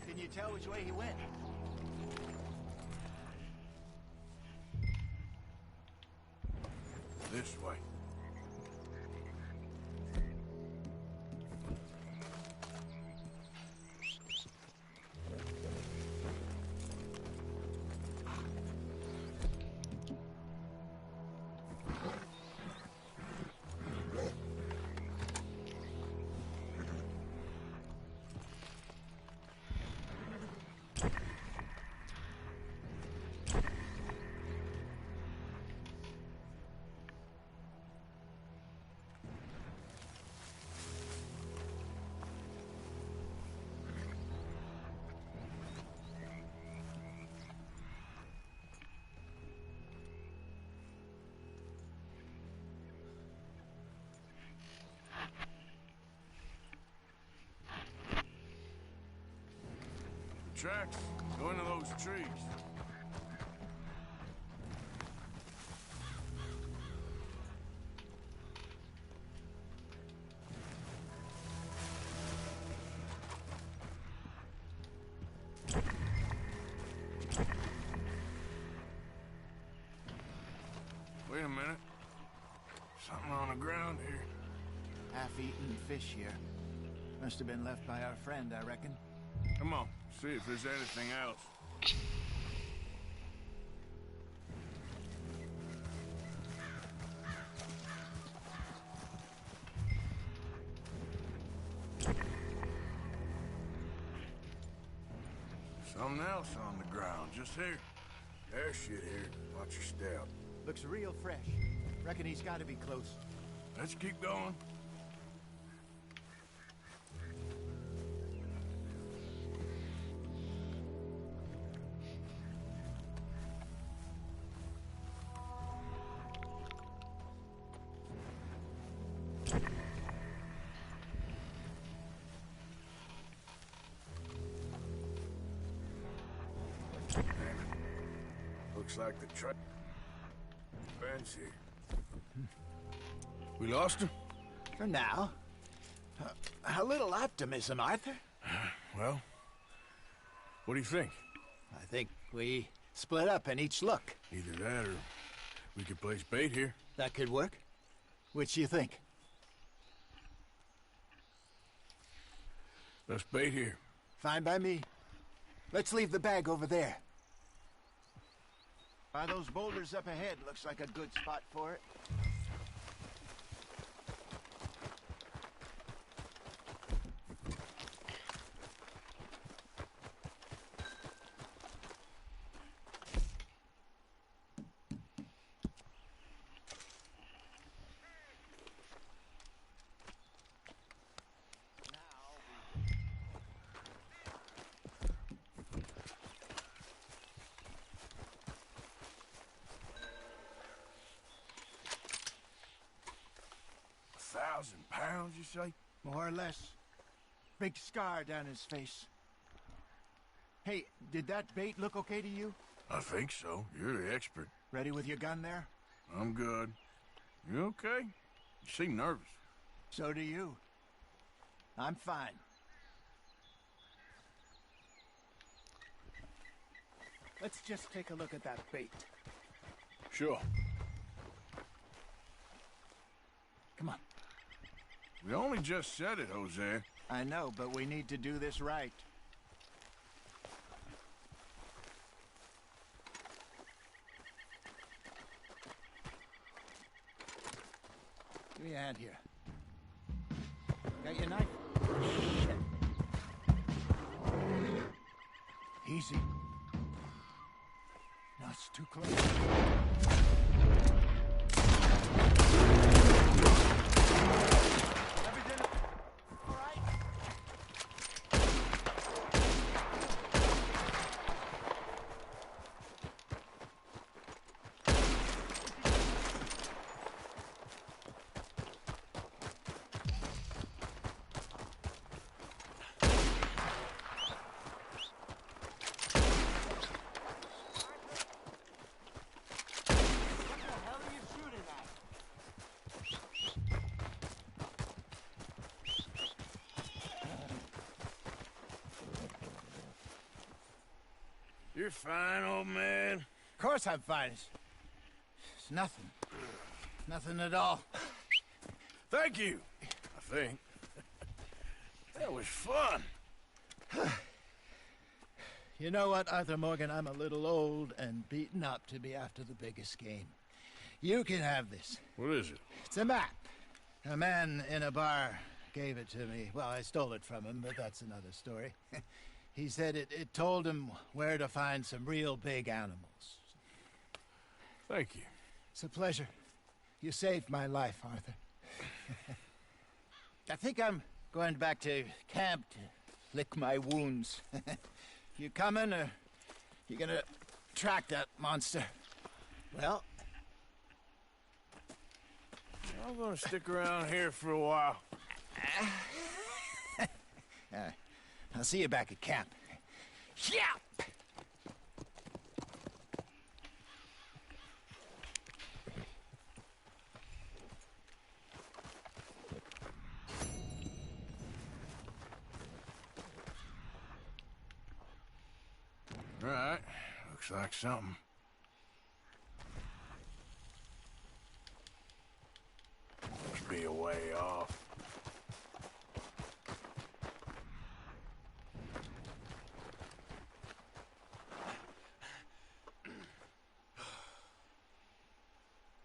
Can you tell which way he went? This way. tracks. Go into those trees. Wait a minute. Something on the ground here. Half-eaten fish here. Must have been left by our friend, I reckon. Come on, see if there's anything else. Something else on the ground, just here. There's shit here. Watch your step. Looks real fresh. Reckon he's got to be close. Let's keep going. Looks like the truck. Ben's here. We lost him? For now. A little optimism, Arthur. Well, what do you think? I think we split up and each look. Either that or we could place bait here. That could work. Which do you think? Let's bait here. Fine by me. Let's leave the bag over there. By those boulders up ahead, looks like a good spot for it. £1,000, you say? More or less. Big scar down his face. Hey, did that bait look okay to you? I think so. You're the expert. Ready with your gun there? I'm good. You okay? You seem nervous. So do you. I'm fine. Let's just take a look at that bait. Sure. Come on. We only just said it, Jose. I know, but we need to do this right. Give me a hand here. Got your knife? Shit. Easy. No, it's too close. You're fine, old man. Of course I'm fine. It's nothing. Nothing at all. Thank you, I think. That was fun. You know what, Arthur Morgan? I'm a little old and beaten up to be after the biggest game. You can have this. What is it? It's a map. A man in a bar gave it to me. Well, I stole it from him, but that's another story. He said it told him where to find some real big animals. Thank you. It's a pleasure. You saved my life, Arthur. I think I'm going back to camp to lick my wounds. You coming, or you gonna track that monster? Well, I'm gonna stick around here for a while. I'll see you back at camp. Yeah! Right. Looks like something. Must be a way off.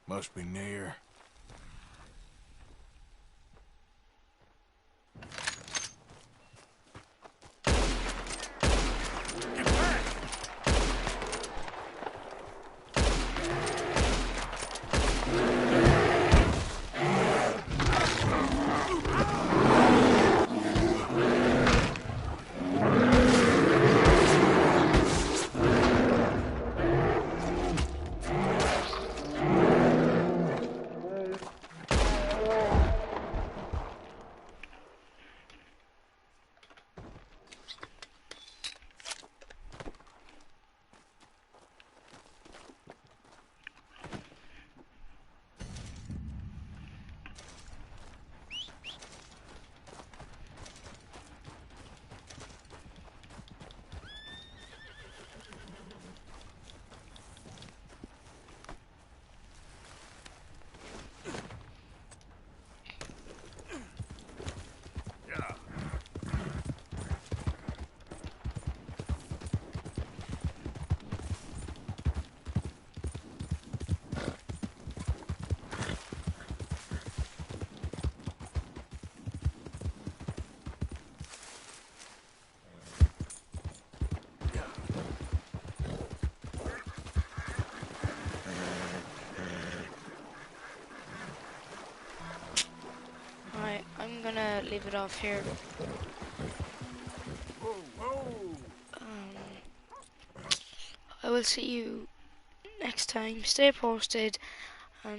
Must be near. Alright, I'm gonna leave it off here. I will see you next time. Stay posted,